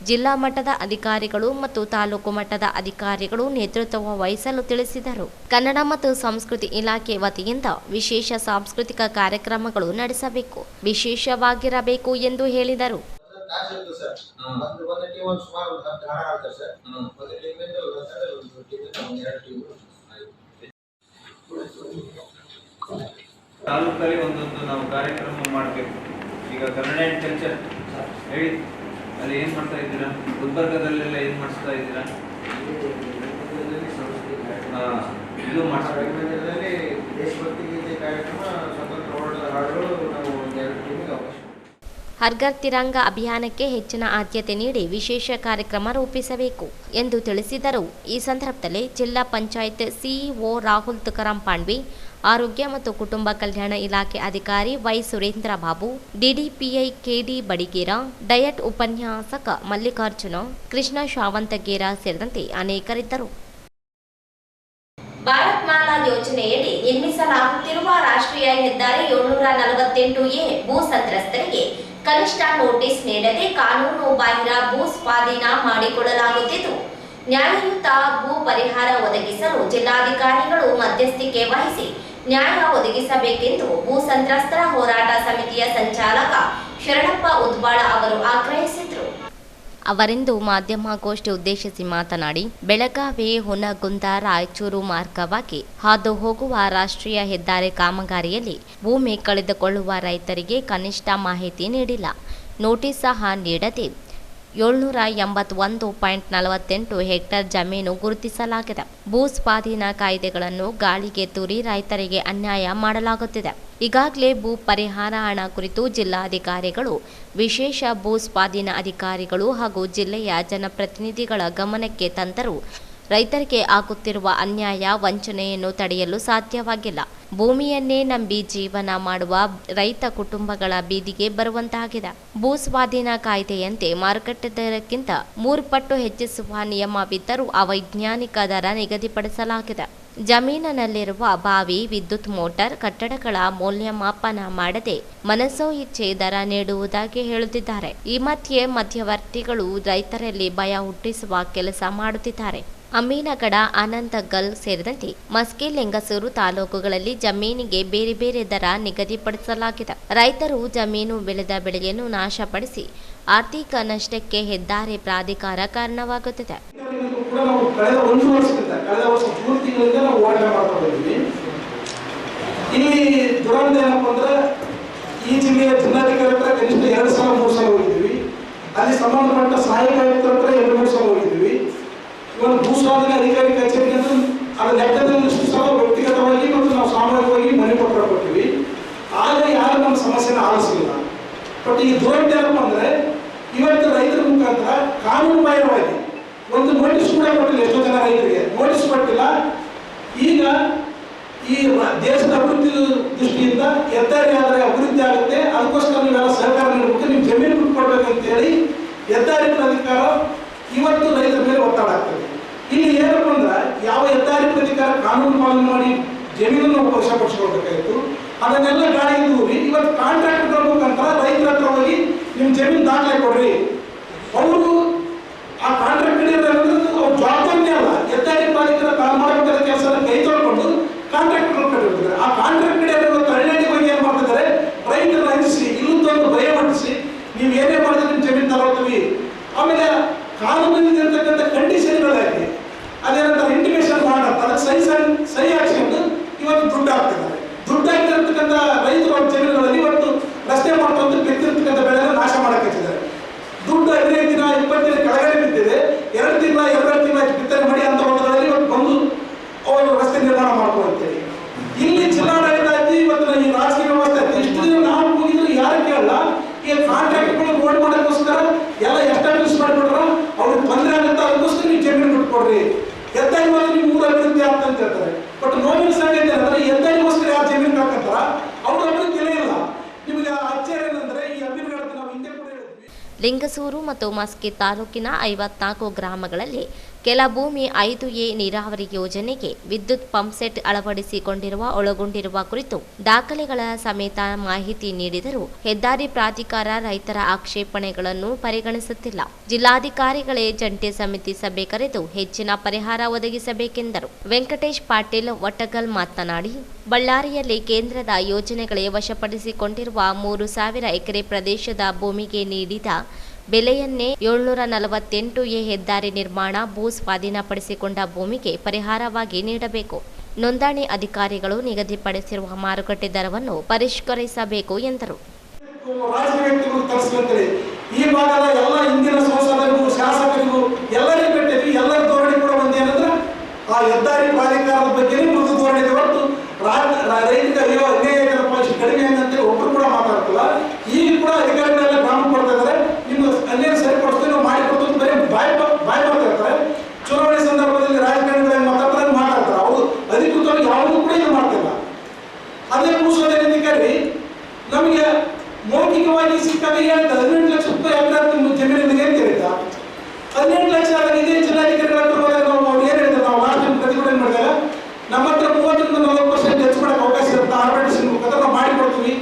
ಜಿಲ್ಲಾ ಮಟ್ಟದ ಅಧಿಕಾರಿಗಳು ಮತ್ತು ತಾಲೂಕು ಮಟ್ಟದ ಅಧಿಕಾರಿಗಳು ನೇತೃತ್ವ ವಹಿಸಲು ತಿಳಿಸಿದರು. ಕನ್ನಡ ಮತ್ತು ಸಂಸ್ಕೃತಿ ಇಲಾಖೆ ವತಿಯಿಂದ ವಿಶೇಷ ಸಾಂಸ್ಕೃತಿಕ ಕಾರ್ಯಕ್ರಮಗಳು ನಡೆಸಬೇಕು, ವಿಶೇಷವಾಗಿರಬೇಕು ಎಂದು ಹೇಳಿದರು. ತಾಲೂಕಲ್ಲಿ ಒಂದೊಂದು ನಾವು ಕಾರ್ಯಕ್ರಮ ಮಾಡಬೇಕು. ಈಗ ಕನ್ನಡ ಆ್ಯಂಡ್ ಕಲ್ಚರ್ ಹೇಳಿ, ಅಲ್ಲಿ ಏನು ಮಾಡ್ತಾ ಇದ್ದೀರಾ? ಗುಲ್ಬರ್ಗದಲ್ಲೆಲ್ಲ ಏನು ಮಾಡಿಸ್ತಾ ಇದ್ದೀರಾ? ಇದು ಮಾಡಿಸ್ಬೇಕು. ದೇಶಭಕ್ತಿ ಗೀತೆ ಕಾರ್ಯಕ್ರಮ, ಸ್ವತಂತ್ರ ಹಾಡುಗಳು ನಾವು 2 ಟೀಮಿಗೆ ಅವಕಾಶ. ಹರ್ ಘರ್ ತಿರಂಗ ಅಭಿಯಾನಕ್ಕೆ ಹೆಚ್ಚಿನ ಆದ್ಯತೆ ನೀಡಿ ವಿಶೇಷ ಕಾರ್ಯಕ್ರಮ ರೂಪಿಸಬೇಕು ಎಂದು ತಿಳಿಸಿದರು. ಈ ಸಂದರ್ಭದಲ್ಲಿ ಜಿಲ್ಲಾ ಪಂಚಾಯತ್ ಸಿಇಒ ರಾಹುಲ್ ತುಕಾರಾಂ ಪಾಂಡ್ವಿ, ಆರೋಗ್ಯ ಮತ್ತು ಕುಟುಂಬ ಕಲ್ಯಾಣ ಇಲಾಖೆ ಅಧಿಕಾರಿ Y Surendra Babu, DDPI KD Badigera, DIET ಉಪನ್ಯಾಸಕ ಮಲ್ಲಿಕಾರ್ಜುನ, ಕೃಷ್ಣ ಶಾವಂತಗೇರ ಸೇರಿದಂತೆ ಅನೇಕರಿದ್ದರು. ಭಾರತ್ ಮಾಲಾ ಯೋಜನೆಯಡಿ ನಿರ್ಮಿಸಲಾಗುತ್ತಿರುವ ರಾಷ್ಟ್ರೀಯ ಹೆದ್ದಾರಿ 748A ಭೂ ಸಂತ್ರಸ್ತರಿಗೆ ಕನಿಷ್ಠ ನೋಟಿಸ್ ನೀಡದೆ ಕಾನೂನು ಬಾಹಿರ ಭೂ ಸ್ವಾಧೀನ ಮಾಡಿಕೊಳ್ಳಲಾಗುತ್ತಿದ್ದು, ನ್ಯಾಯಯುತ ಭೂ ಪರಿಹಾರ ಒದಗಿಸಲು ಜಿಲ್ಲಾಧಿಕಾರಿಗಳು ಮಧ್ಯಸ್ಥಿಕೆ ವಹಿಸಿ ನ್ಯಾಯ ಒದಗಿಸಬೇಕೆಂದು ಭೂ ಸಂತ್ರಸ್ತರ ಹೋರಾಟ ಸಮಿತಿಯ ಸಂಚಾಲಕ ಶರಣಪ್ಪ ಉದ್ವಾಳ ಅವರು ಆಗ್ರಹಿಸಿದರು. ಅವರಿಂದು ಮಾಧ್ಯಮಗೋಷ್ಠಿ ಉದ್ದೇಶಿಸಿ ಮಾತನಾಡಿ, ಬೆಳಗಾವಿ ಹುನಗುಂದ ರಾಯಚೂರು ಮಾರ್ಗವಾಗಿ ಹಾದು ಹೋಗುವ ರಾಷ್ಟ್ರೀಯ ಹೆದ್ದಾರಿ ಕಾಮಗಾರಿಯಲ್ಲಿ ಭೂಮಿ ಕಳೆದುಕೊಳ್ಳುವ ರೈತರಿಗೆ ಕನಿಷ್ಠ ಮಾಹಿತಿ ನೀಡಿಲ್ಲ, ನೋಟಿಸ್ ಸಹ ನೀಡದೆ 781.48 ಹೆಕ್ಟೇರ್ ಜಮೀನು ಗುರುತಿಸಲಾಗಿದೆ. ಭೂ ಸ್ವಾಧೀನ ಕಾಯ್ದೆಗಳನ್ನು ಗಾಳಿಗೆ ತೂರಿ ರೈತರಿಗೆ ಅನ್ಯಾಯ ಮಾಡಲಾಗುತ್ತಿದೆ. ಈಗಾಗಲೇ ಭೂ ಪರಿಹಾರ ಹಣ ಕುರಿತು ಜಿಲ್ಲಾಧಿಕಾರಿಗಳು, ವಿಶೇಷ ಭೂ ಸ್ವಾಧೀನ ಅಧಿಕಾರಿಗಳು ಹಾಗೂ ಜಿಲ್ಲೆಯ ಜನಪ್ರತಿನಿಧಿಗಳ ಗಮನಕ್ಕೆ ತಂದರೂ ರೈತರಿಗೆ ಆಗುತ್ತಿರುವ ಅನ್ಯಾಯ, ವಂಚನೆಯನ್ನು ತಡೆಯಲು ಸಾಧ್ಯವಾಗಿಲ್ಲ. ಭೂಮಿಯನ್ನೇ ನಂಬಿ ಜೀವನ ಮಾಡುವ ರೈತ ಕುಟುಂಬಗಳ ಬೀದಿಗೆ ಬರುವಂತಾಗಿದೆ. ಭೂ ಸ್ವಾಧೀನ ಕಾಯ್ದೆಯಂತೆ ಮಾರುಕಟ್ಟೆ ದರಕ್ಕಿಂತ 3 ಪಟ್ಟು ಹೆಚ್ಚಿಸುವ ನಿಯಮವಿದ್ದರೂ ಅವೈಜ್ಞಾನಿಕ ದರ ನಿಗದಿಪಡಿಸಲಾಗಿದೆ. ಜಮೀನಿನಲ್ಲಿರುವ ಬಾವಿ, ವಿದ್ಯುತ್ ಮೋಟಾರ್, ಕಟ್ಟಡಗಳ ಮೌಲ್ಯಮಾಪನ ಮಾಡದೆ ಮನಸೋ ಇಚ್ಛೆ ದರ ನೀಡುವುದಾಗಿ ಹೇಳುತ್ತಿದ್ದಾರೆ. ಈ ಮಧ್ಯೆ ಮಧ್ಯವರ್ತಿಗಳು ರೈತರಲ್ಲಿ ಭಯ ಹುಟ್ಟಿಸುವ ಕೆಲಸ ಮಾಡುತ್ತಿದ್ದಾರೆ. ಅಮೀನಗಡ, ಅನಂತಗಲ್ ಸೇರಿದಂತೆ ಮಸ್ಕಿ, ಲಿಂಗಸೂರು ತಾಲೂಕುಗಳಲ್ಲಿ ಜಮೀನಿಗೆ ಬೇರೆ ಬೇರೆ ದರ ನಿಗದಿಪಡಿಸಲಾಗಿದೆ. ರೈತರು ಜಮೀನು ಬೆಳೆದ ಬೆಳೆಯನ್ನು ನಾಶಪಡಿಸಿ ಆರ್ಥಿಕ ನಷ್ಟಕ್ಕೆ ಹೆದ್ದಾರಿ ಪ್ರಾಧಿಕಾರ ಕಾರಣವಾಗುತ್ತಿದೆ. ಕಳೆದ 1 ವರ್ಷದಿಂದ, ಕಳೆದ ವರ್ಷ ಜೂನ್ ತಿಂಗಳಿಂದ ನಾವು ಹೋರಾಟ ಮಾಡ್ತಾ ಇದ್ದೀವಿ. ಇಲ್ಲಿ ದುರಂತ ಏನಪ್ಪ ಅಂದ್ರೆ, ಈ ಜಿಲ್ಲೆಯ ಜಿಲ್ಲಾಧಿಕಾರಿ ಹತ್ರ ಕನಿಷ್ಠ 2 ಸಲ 3 ಸಲ ಹೋಗಿದ್ದೀವಿ. ಅಲ್ಲಿ ಸಂಬಂಧಪಟ್ಟ ಸಹಾಯಕ ಆಯುಕ್ತರ ಹತ್ರ 2-3 ಸಲ ಹೋಗಿದ್ದೀವಿ. ಇವತ್ತು ಭೂ ಸ್ವಾಧೀನ ಅಧಿಕಾರಿ ಕಚೇರಿ ಅಂದ್ರೆ ಅದರ ಲೆಕ್ಕದಲ್ಲಿಷ್ಟು ಸಲ ವ್ಯಕ್ತಿಗತವಾಗಿ ಮತ್ತು ನಾವು ಸಾಮೂಹಿಕವಾಗಿ ಮನೆ ಪತ್ರ ಕೊಟ್ಟಿವಿ. ಆಗ ಯಾರು ನಮ್ಮ ಸಮಸ್ಯೆನ ಆಲಿಸಲಿಲ್ಲ. ಬಟ್ ಈ ದುರಂತ ಏನಪ್ಪ ಅಂದ್ರೆ, ಇವತ್ತು ರೈತರ ಮುಖಾಂತರ ಕಾನೂನು ಬಾಹಿರವಾಗಿ ಒಂದು ನೋಟಿಸ್ ಕೂಡ ಕೊಟ್ಟಿಲ್ಲ. ಎಷ್ಟೋ ಜನ ರೈತರಿಗೆ ನೋಟಿಸ್ ಕೊಟ್ಟಿಲ್ಲ. ಈಗ ಈ ದೇಶದ ಅಭಿವೃದ್ಧಿ ದೃಷ್ಟಿಯಿಂದ ಹೆದ್ದಾರಿ ಆದರೆ ಅಭಿವೃದ್ಧಿ ಆಗುತ್ತೆ, ಅದಕ್ಕೋಸ್ಕರ ನೀವೆಲ್ಲ ಸಹಕಾರ ನೀಡಬೇಕು, ನೀವು ಜಮೀನು ಬಿಟ್ಕೊಡ್ಬೇಕು ಅಂತ ಹೇಳಿ ಹೆದ್ದಾರಿ ಪ್ರಾಧಿಕಾರ ಇವತ್ತು ರೈತರ ಮೇಲೆ ಒತ್ತಡ ಆಗ್ತದೆ. ಇಲ್ಲಿ ಏನಪ್ಪ ಅಂದ್ರೆ ಯಾವ ಹೆದ್ದಾರಿ ಪ್ರಾಧಿಕಾರ ಕಾನೂನು ಪಾಲನೆ ಮಾಡಿ ಜಮೀನನ್ನು ವಶಪಡಿಸ್ಕೊಳ್ಬೇಕಾಗಿತ್ತು, ಅದನ್ನೆಲ್ಲ ಗಾಳಿಗೆ ದೂರಿ ಇವತ್ತು ಕಾಂಟ್ರಾಕ್ಟರ್ ಮುಖಾಂತರ ರೈತರ ಹತ್ರ ಹೋಗಿ ನಿಮ್ಮ ಜಮೀನು ದಾಖಲೆ ಕೊಡ್ರಿ. ಅವರು ಆ ಕಾಂಟ್ರಾಕ್ಟರ್ ಅವ್ರ ಜವಾಬ್ದಾರಿನೇ ಅಲ್ಲ, ಹೆದ್ದಾರಿ ಪ್ರಾಧಿಕಾರ ತಾನು ಮಾಡಬೇಕಾದ ಕೆಲಸನ ಕೈ ತೊಳ್ಕೊಂಡು ಕಾಂಟ್ರಾಕ್ಟರ್ ಕಟ್ಟಿರ್ತಾರೆ. ಆ ಕಾಂಟ್ರಾಕ್ಟರ್ ಹಳ್ಳಿಗೆ ಹೋಗಿ ಏನ್ ಮಾಡ್ತಿದ್ದಾರೆ, ರೈತರನ್ನ ಹಂಚಿಸಿ ಇಲ್ಲೊಂದು ಭಯ ಪಡಿಸಿ ನೀವು ಏನೇ ಮಾಡಿದ್ರೆ ನಿಮ್ಮ ಜಮೀನು ತಗೋತೀವಿ. ಆಮೇಲೆ ಕಾನೂನಿನಲ್ಲಿ ಇರ್ತಕ್ಕಂಥ ಕಂಡೀಷನ್ಗಳಾಗಿ ಅದೇನಂತಾರೆ ಇಂಟಿಮೇಷನ್ ಮಾಡತ್ತ, ಅದಕ್ಕೆ ಸಹಿ ಹಾಕ್ಸ್ಕೊಂಡು ಇವತ್ತು ದುಡ್ಡು ಹಾಕ್ತಿದ್ದಾರೆ. ದುಡ್ಡು ಹಾಕಿರ್ತಕ್ಕಂಥ ರೈತರು ಅವ್ರ ಜಮೀನುಗಳಲ್ಲಿ ಇವತ್ತು ರಸ್ತೆ ಮಾಡ್ಕೊಂಡು ಬಿತ್ತಿರ್ತಕ್ಕಂಥ ಬೆಳೆನ ನಾಶ ಮಾಡಕ್ಕೆ ಹಚ್ಚಿದ್ದಾರೆ. ದುಡ್ಡು 15 ದಿನ 20 ದಿನ ಕೆಳಗಡೆ ಬಿದ್ದಿದೆ, 2 ತಿಂಗಳ ಬಿತ್ತನೆ ಮಾಡಿ ಅಂತ ಹೊಲಗಳಲ್ಲಿ ಇವತ್ತು ಬಂದು ಅವರು ರಸ್ತೆ ನಿರ್ಮಾಣ ಮಾಡ್ಕೊಳ್ತೇವೆ. ಇಲ್ಲಿ ಜಿಲ್ಲಾಡಳಿತ ಆಯ್ತು, ಇವತ್ತು ಈ ರಾಜಕೀಯ ವ್ಯವಸ್ಥೆ ಆಯ್ತು. ಇಷ್ಟು ದಿನ ನಾವು ಹೋಗಿದ್ರು ಯಾರು ಕೇಳಲ್ಲ. ಈ ಕಾಂಟ್ರಾಕ್ಟ್ಗಳು ರೋಡ್ ಮಾಡೋಕ್ಕೋಸ್ಕರ ಎಲ್ಲ ಎಸ್ಟಾಬ್ಲಿಷ್ ಮಾಡಿಬಿಟ್ರ ಅವ್ರಿಗೆ ತೊಂದರೆ ಆಗುತ್ತೆ, ಅದಕ್ಕೋಸ್ಕರ ನೀವು ಜಮೀನು ಬಿಟ್ಕೊಡ್ರಿ, ಹೆದ್ದಾರಿ ಮೇಲೆ ನೀವು ಊರ ಅಭಿವೃದ್ಧಿ ಆಗ್ತದೆ ಅಂತ ಹೇಳ್ತಾರೆ. ಬಟ್ ನೋವಿನ ಸಂಗತಿ ಏನಂದ್ರೆ ಹೆದ್ದಾರಿಗೋಸ್ಕರ ಯಾರು ಜಮೀನು ಹಾಕಂತಾರ ಅವ್ರ ಅಭಿವೃದ್ಧಿ ಇಲ್ಲ. ನಿಮಗೆ ಆಶ್ಚರ್ಯ ಏನಂದ್ರೆ ಈ ಅಭಿವೃದ್ಧಿ ನಾವು ಹಿಂದೆ ಕೂಡ ಹೇಳಿದ್ವಿ. ಲಿಂಗಸೂರು ಮತ್ತು ಮಸ್ಕಿ ತಾಲೂಕಿನ 54 ಗ್ರಾಮಗಳಲ್ಲಿ ಕೆಲ ಭೂಮಿ 5A ನೀರಾವರಿ ಯೋಜನೆಗೆ ವಿದ್ಯುತ್ ಪಂಪ್ ಸೆಟ್ ಒಳಗೊಂಡಿರುವ ಕುರಿತು ದಾಖಲೆಗಳ ಸಮೇತ ಮಾಹಿತಿ ನೀಡಿದರೂ ಹೆದ್ದಾರಿ ಪ್ರಾಧಿಕಾರ ರೈತರ ಆಕ್ಷೇಪಣೆಗಳನ್ನು ಪರಿಗಣಿಸುತ್ತಿಲ್ಲ. ಜಿಲ್ಲಾಧಿಕಾರಿಗಳೇ ಜಂಟಿ ಸಮಿತಿ ಸಭೆ ಕರೆದು ಹೆಚ್ಚಿನ ಪರಿಹಾರ ಒದಗಿಸಬೇಕೆಂದರು. ವೆಂಕಟೇಶ್ ಪಾಟೀಲ್ ವಟಗಲ್ ಮಾತನಾಡಿ, ಬಳ್ಳಾರಿಯಲ್ಲಿ ಕೇಂದ್ರದ ಯೋಜನೆಗಳೇ ವಶಪಡಿಸಿಕೊಂಡಿರುವ 3,000 ಎಕರೆ ಪ್ರದೇಶದ ಭೂಮಿಗೆ ನೀಡಿದ ಬೆಲೆಯನ್ನೇ 748A ಹೆದ್ದಾರಿ ನಿರ್ಮಾಣ ಭೂ ಸ್ವಾಧೀನಪಡಿಸಿಕೊಂಡ ಭೂಮಿಗೆ ಪರಿಹಾರವಾಗಿ ನೀಡಬೇಕು. ನೋಂದಣಿ ಅಧಿಕಾರಿಗಳು ನಿಗದಿಪಡಿಸಿರುವ ಮಾರುಕಟ್ಟೆ ದರವನ್ನು ಪರಿಷ್ಕರಿಸಬೇಕು ಎಂದರು. ಈ ಭಾಗದ ಎಲ್ಲ ಹಿಂದಿನ ಸಂಸದರಿಗೂ ಶಾಸಕರಿಗೂ ಎಲ್ಲರಿಗೂ ಕಟ್ಟಿದ್ವಿ. ಎಲ್ಲರ ಧೋರಣೆ ಕೂಡ ಒಂದೇನಂದ್ರೆ ಆ ಹೆದ್ದಾರಿ ಪ್ರಾಧಿಕಾರದ ಬಗ್ಗೆ ಮೃದು ಧೋರಣೆ ಇದೆ ಹೊರತು ರೈತರಿಗೆ ಅಯ್ಯೋ 15 ರೂಪಾಯಿ ಕಡಿಮೆ ಅಂತ ಒಬ್ಬರು ಕೂಡ ಮಾತಾಡ್ತಿಲ್ಲ. ಈಗ ಕೂಡ ಅಧಿಕಾರಿಗಳೆಲ್ಲ ಗ್ರಾಮ ಕೊಡ್ತಾ ಇದ್ದಾರೆ, ನಿಮ್ಗೆ ಅನ್ಯಾಯ ಸರಿಪಡಿಸ್ತೀವಿ ನಾವು ಮಾಡಿಕೊಡ್ತೀವಿ ಬರೀ ಬಾಯ್ ಮಾಡ್ತಾ ಇರ್ತಾರೆ. ಚುನಾವಣೆ ಸಂದರ್ಭದಲ್ಲಿ ರಾಜಕಾರಣಿಗಳು ಮಾತಾಡ್ತಾರೆ, ಅವರು ಅಧಿಕೃತವಾಗಿ ಯಾವುದೂ ಕೂಡ ಇದು ಮಾಡ್ತಿಲ್ಲ. ಅದೇ ಭೂಸ್ವಾಧೀನ ಅಧಿಕಾರಿ ನಮಗೆ ಮೌಖಿಕವಾಗಿ ಸಿಕ್ಕಾಗ ಹೇಳ್ತಾರೆ 18 ಲಕ್ಷ ರೂಪಾಯಿ ಎಕರೆ ಜಮೀನಿಗೆ ಅಂತ ಹೇಳಿದ್ದ. 18 ಲಕ್ಷ ಇದೇ ಜಿಲ್ಲಾಧಿಕಾರಿಗಳ ಹತ್ರ ಹೋದಾಗ ನಾವು ಅವ್ರು ಏನು ಹೇಳ್ತಾರೆ, ನಾವು ಲಾಸ್ಟ್ ಟೈಮ್ ಪ್ರತಿಭಟನೆ ಮಾಡಿದಾಗ ನಮ್ಮ ಹತ್ರ 30ರಿಂದ 40% ಹೆಚ್ಚು ಮಾಡಕ್ಕೆ ಅವಕಾಶ ಇರುತ್ತೆ, ಆರ್ಬಿಟ್ರೇಷನ್ ಮುಖಾಂತರ ನಾವು ಮಾಡಿಕೊಡ್ತೀವಿ.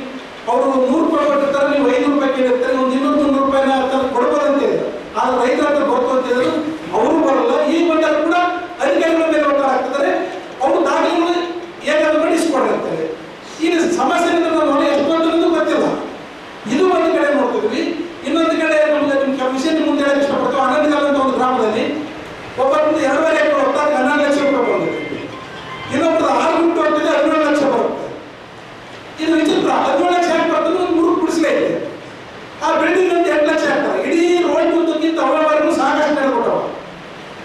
ಅವರು 100 ರೂಪಾಯಿ ಕೊಟ್ಟಿರ್ತಾರೆ, ನೀವು 5 ರೂಪಾಯಿ ಕೇಳಿರ್ತಾರೆ, ಒಂದು 200 ರೂಪಾಯಿನ ಕೊಡ್ಬೋದು ಅಂತ ಹೇಳಿದ್ರು. ಆದ್ರೆ ರೈತರ ಹತ್ರ ಬರ್ತು ಅಂತ ಹೇಳಿದ್ರು, ಅವರು ಬರಲ್ಲ. ಈ ಬಂದಾಗ ಕೂಡ ಅಧಿಕಾರಿಗಳ ಮೇಲೆ ಒತ್ತಡ ಆಗ್ತಿದ್ದಾರೆ, ಅವರು ದಾಖಲೆಗಳು ಹೇಗಾದ್ರೂ ಮಾಡಿ ಇಸ್ಕೊಂಡಿರ್ತಾರೆ. ಈ ಸಮಸ್ಯೆ ನಾವು ಎಷ್ಟೊಂದು ಗೊತ್ತಿಲ್ಲ. ಇದು ಒಂದು ಕಡೆ ನೋಡ್ತಿದ್ವಿ. ಇನ್ನೊಂದು ಕಡೆ ನಮ್ಗೆ ನಿಮ್ಮ ವಿಷಯ ಮುಂದೆ ಹೇಳಕ್ಕೆ ಇಷ್ಟಪಡ್ತೀವಿ. ಅನಂತಕಾಲ ಅಂತ ಒಂದು ಗ್ರಾಮದಲ್ಲಿ ಒಬ್ಬರಿಂದ 2.5 ಎಕರೆ ಹೊತ್ತಾಗ 12 ಲಕ್ಷ ರೂಪಾಯಿ ಬಂದಿದೆ. ಇನ್ನೊಬ್ಬರು 6 ಗುಂಟು ಹೊತ್ತಿದೆ 17 ಲಕ್ಷ ಬರುತ್ತೆ. ಇದು ವಿಚಿತ್ರ. 17 ಲಕ್ಷ ಯಾಕೆ ಬರ್ತದೆ, ಒಂದು 3 ಗುಡಿಸಲೇ ಇದೆ. ಆ ಬಿಲ್ಡಿಂಗ್ ಅಂತ 8 ಲಕ್ಷ ಆಗ್ತಾರೆ. ಇಡೀ ರೋಡ್ ಮುಂದಕ್ಕಿಂತ ಅವರವರೆಗೂ ಸಾಕಷ್ಟು ಹೇಳ್ಕೊಟ್ಟವ.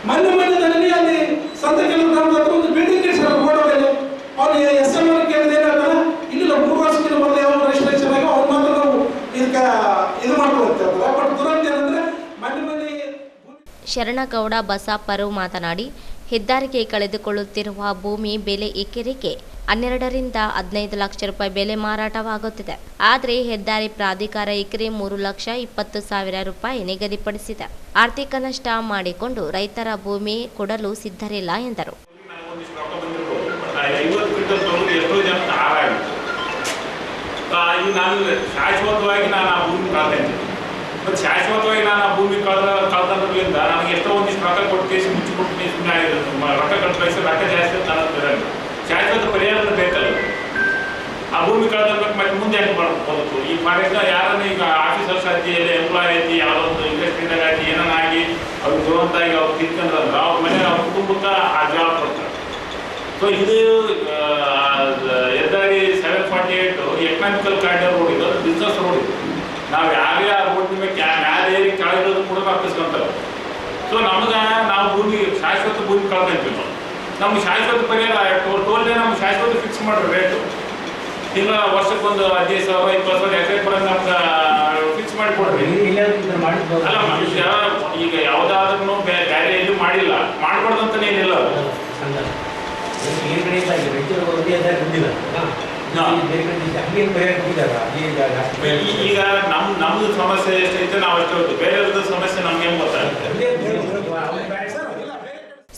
ಮೊನ್ನೆ ಅಲ್ಲಿ ಸಂತಕೆಲ್ಲ ಗ್ರಾಮದ ಹತ್ರ ಒಂದು ಬಿಲ್ಡಿಂಗ್ ಇಡ್ತಾರೆ ರೋಡ್ ಮೇಲೆ. ಅವನು SM ಕೇಳಿದ್ರೆ ಏನ್ ಹೇಳ್ತಾನೆ, ಇಲ್ಲ 3 ವರ್ಷಕ್ಕಿಂತ ಮೊದಲು ಯಾವ ರಿಜಿಸ್ಟ್ರೇಷನ್ ಆಗಿ ಅವ್ರು ಮಾತ್ರ ನಾವು ಇದಕ್ಕೆ ಇದು ಮಾಡ್ಕೊಳ್ತಾ ಇರ್ತಾರೆ. ಬಟ್ ದುರಂತ ಏನಂದ್ರೆ ಮೊನ್ನೆ ಶರಣಗೌಡ ಬಸಾಪರು ಮಾತನಾಡಿ, ಹೆದ್ದಾರಿಗೆ ಕಳೆದುಕೊಳ್ಳುತ್ತಿರುವ ಭೂಮಿ ಬೆಲೆ ಎಕರೆಗೆ 12ರಿಂದ 15 ಲಕ್ಷ ರೂಪಾಯಿ ಬೆಲೆ ಮಾರಾಟವಾಗುತ್ತಿದೆ. ಆದರೆ ಹೆದ್ದಾರಿ ಪ್ರಾಧಿಕಾರ ಎಕರೆ 3,20,000 ರೂಪಾಯಿ ನಿಗದಿಪಡಿಸಿದೆ. ಆರ್ಥಿಕ ನಷ್ಟ ಮಾಡಿಕೊಂಡು ರೈತರ ಭೂಮಿ ಕೊಡಲು ಸಿದ್ಧರಿಲ್ಲ ಎಂದರು. ಶಾಶ್ವತವಾಗಿ ನಾನು ಆ ಭೂಮಿ ಕಳೆದೇನೆ. ಮತ್ತು ಶಾಶ್ವತವಾಗಿ ನಾನು ಆ ಭೂಮಿ ಕಳೆದ್ರಿಂದ ನನಗೆ ಎಷ್ಟೋ ಒಂದಿಷ್ಟು ರೊಕ್ಕ ಕೊಟ್ಟು ಕೇಸಿ ಮುಚ್ಚಿಕೊಟ್ಟು ಸುಮ್ಮನೆ ಆಗಿರೋದು. ರೊಕ್ಕ ಕಟ್ಟು ಪೈಸೆ ರೊಕ್ಕ ಜಾಸ್ತಿ ಅಂತ ನಾನು ಶಾಶ್ವತ ಪರಿಹಾರ ಬೇಕಲ್ಲ. ಆ ಭೂಮಿ ಕಳೆದಬೇಕು ಮತ್ತೆ ಮುಂದೆ ಹೆಂಗೆ ಮಾಡ್ಬೋದು. ಈ ಫಾರೆಸ್ಟ್ ಯಾರನ್ನ ಈಗ ಆಫೀಸರ್ಸ್ ಆಯ್ತು, ಎಲ್ಲ ಎಂಪ್ಲಾಯ್ ಐತಿ, ಯಾವುದೋ ಒಂದು ಇಂಡಸ್ಟ್ರಿದಾಗ ಆಯ್ತು, ಏನಾಗಿ ಅವ್ರು ದುರಂತಾಗಿ ಅವ್ರು ತಿಳ್ಕೊಂಡ್ರೆ ಅವ್ರ ಮನೆ ಅವ್ರ ಕುಟುಂಬಕ್ಕೆ ಆ ಜಾಬ್ ಕೊಡ್ತಾರೆ. ಸೊ ಇದು ಹೆದ್ದಾರಿ 748 ಎಕನಾಮಿಕಲ್ ಕಾರಿಡಾರ್ ರೋಡ್ ಇದು, ಅದು ಬಿಸ್ನೆಸ್ ರೋಡ್ ಇದು. ನಾವು ಯಾರೇ ಆ ರೋಡ್ ಮೇಲೆ ಮ್ಯಾಲೆ ಏರಿ ಕೆಳಗಿರೋದು ಕೂಡ ತಪ್ಪಿಸ್ಕೊಂತಾರೆ. ಸೊ ನಮ್ಗೆ ನಾವು ಭೂಮಿ ಶಾಶ್ವತ ಭೂಮಿ ಕಳ್ಕೊಂತೀವಿ. ನಾವು ನಮ್ಗೆ ಶಾಶ್ವತ ಪರಿಹಾರ ಟೋಲ್ನೇ ನಮ್ಗೆ ಶಾಶ್ವತ ಫಿಕ್ಸ್ ಮಾಡ್ರಿ ರೇಟು. ತಿಂಗಳ ವರ್ಷಕ್ಕೊಂದು 15,000 20,000 ಎಕರೆ ಕೂಡ ನಮ್ಗೆ ಫಿಕ್ಸ್ ಮಾಡಿಕೊಡ್ರಿ. ಅಲ್ಲ ಮನುಷ್ಯ ಈಗ ಯಾವುದಾದ್ರೂ ಬೇರೆ ಎಲ್ಲಿ ಮಾಡ್ಬಾರ್ದು ಅಂತಾನೆ ಏನಿಲ್ಲ ಅದು. ಈ ಕಡೆ ಇಲ್ಲ, ಈಗ ರೈತರು ಒಂದೇ ಅದೇ ಬಂದಿಲ್ಲ. ಬೇರೆ ಕಡೆ ಹಂಗೆ ಪರಿಹಾರ ಕೊಟ್ಟಿದ್ದಾರೆ ಅದೇ ಜಾಗ. ಈಗ ನಮ್ದು ಸಮಸ್ಯೆ ಎಷ್ಟೈತೆ ನಾವು ಅಷ್ಟು, ಬೇರೆಯವ್ರದ್ದು ಸಮಸ್ಯೆ ನಮ್ಗೆ ಹೆಂಗ್ ಗೊತ್ತಾಗುತ್ತೆ.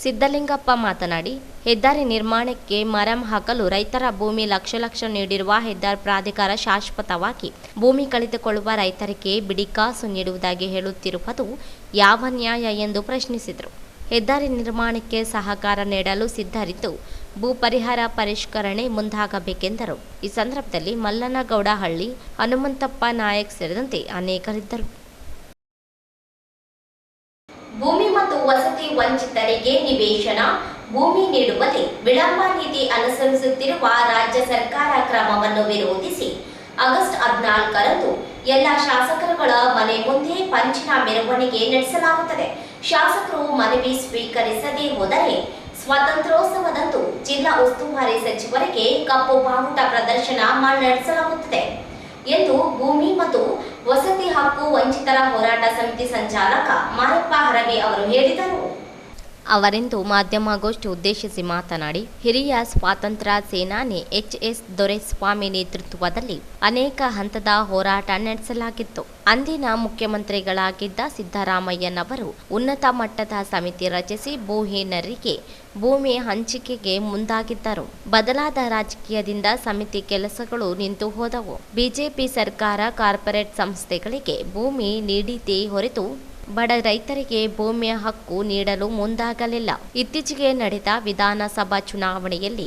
ಸಿದ್ದಲಿಂಗಪ್ಪ ಮಾತನಾಡಿ, ಹೆದ್ದಾರಿ ನಿರ್ಮಾಣಕ್ಕೆ ಮರಂ ಹಾಕಲು ರೈತರ ಭೂಮಿ ಲಕ್ಷ ನೀಡಿರುವ ಹೆದ್ದಾರಿ ಪ್ರಾಧಿಕಾರ ಶಾಶ್ವತವಾಗಿ ಭೂಮಿ ಕಳೆದುಕೊಳ್ಳುವ ರೈತರಿಗೆ ಬಿಡಿಕಾಸು ನೀಡುವುದಾಗಿ ಹೇಳುತ್ತಿರುವುದು ಯಾವ ನ್ಯಾಯ ಎಂದು ಪ್ರಶ್ನಿಸಿದರು. ಹೆದ್ದಾರಿ ನಿರ್ಮಾಣಕ್ಕೆ ಸಹಕಾರ ನೀಡಲು ಸಿದ್ಧರಿದ್ದು ಭೂ ಪರಿಹಾರ ಪರಿಷ್ಕರಣೆ ಮುಂದಾಗಬೇಕೆಂದರು. ಈ ಸಂದರ್ಭದಲ್ಲಿ ಮಲ್ಲನಗೌಡಹಳ್ಳಿ, ಹನುಮಂತಪ್ಪ ನಾಯಕ್ ಸೇರಿದಂತೆ ಅನೇಕರಿದ್ದರು. ಭೂಮಿ ಮತ್ತು ವಸತಿ ವಂಚಿತರಿಗೆ ನಿವೇಶನ ಭೂಮಿ ನೀಡುವಲ್ಲಿ ವಿಳಂಬ ನೀತಿ ಅನುಸರಿಸುತ್ತಿರುವ ರಾಜ್ಯ ಸರ್ಕಾರ ಕ್ರಮವನ್ನು ವಿರೋಧಿಸಿ ಆಗಸ್ಟ್ 14ರಂದು ಎಲ್ಲ ಶಾಸಕರುಗಳ ಮನೆ ಮುಂದೆ ಪಂಚಿನ ಮೆರವಣಿಗೆ ನಡೆಸಲಾಗುತ್ತದೆ. ಶಾಸಕರು ಮನವಿ ಸ್ವೀಕರಿಸದೇ ಹೋದರೆ ಸ್ವಾತಂತ್ರ್ಯೋತ್ಸವದಂದು ಜಿಲ್ಲಾ ಉಸ್ತುವಾರಿ ಸಚಿವರಿಗೆ ಕಪ್ಪು ಬಾವುಟ ಪ್ರದರ್ಶನ ನಡೆಸಲಾಗುತ್ತದೆ ಎಂದು ಭೂಮಿ ಮತ್ತು ವಸತಿ ಹಕ್ಕು ವಂಚಿತರ ಹೋರಾಟ ಸಮಿತಿ ಸಂಚಾಲಕ ಮಾರಪ್ಪ ಹರವಿ ಅವರು ಹೇಳಿದರು. ಅವರಿಂದು ಮಾಧ್ಯಮಗೋಷ್ಠಿ ಉದ್ದೇಶಿಸಿ ಮಾತನಾಡಿ, ಹಿರಿಯ ಸ್ವಾತಂತ್ರ್ಯ ಸೇನಾನಿ ಎಚ್.ಎಸ್. ದೊರೆಸ್ವಾಮಿ ನೇತೃತ್ವದಲ್ಲಿ ಅನೇಕ ಹಂತದ ಹೋರಾಟ ನಡೆಸಲಾಗಿತ್ತು. ಅಂದಿನ ಮುಖ್ಯಮಂತ್ರಿಗಳಾಗಿದ್ದ ಸಿದ್ದರಾಮಯ್ಯನವರು ಉನ್ನತ ಮಟ್ಟದ ಸಮಿತಿ ರಚಿಸಿ ಭೂಹೀನರಿಗೆ ಭೂಮಿ ಹಂಚಿಕೆಗೆ ಮುಂದಾಗಿದ್ದರು. ಬದಲಾದ ರಾಜಕೀಯದಿಂದ ಸಮಿತಿ ಕೆಲಸಗಳು ನಿಂತು ಹೋದವು. ಬಿಜೆಪಿ ಸರ್ಕಾರ ಕಾರ್ಪೊರೇಟ್ ಸಂಸ್ಥೆಗಳಿಗೆ ಭೂಮಿ ನೀಡಿತೇ ಹೊರತು ಬಡ ರೈತರಿಗೆ ಭೂಮಿಯ ಹಕ್ಕು ನೀಡಲು ಮುಂದಾಗಲಿಲ್ಲ. ಇತ್ತೀಚೆಗೆ ನಡೆದ ವಿಧಾನಸಭಾ ಚುನಾವಣೆಯಲ್ಲಿ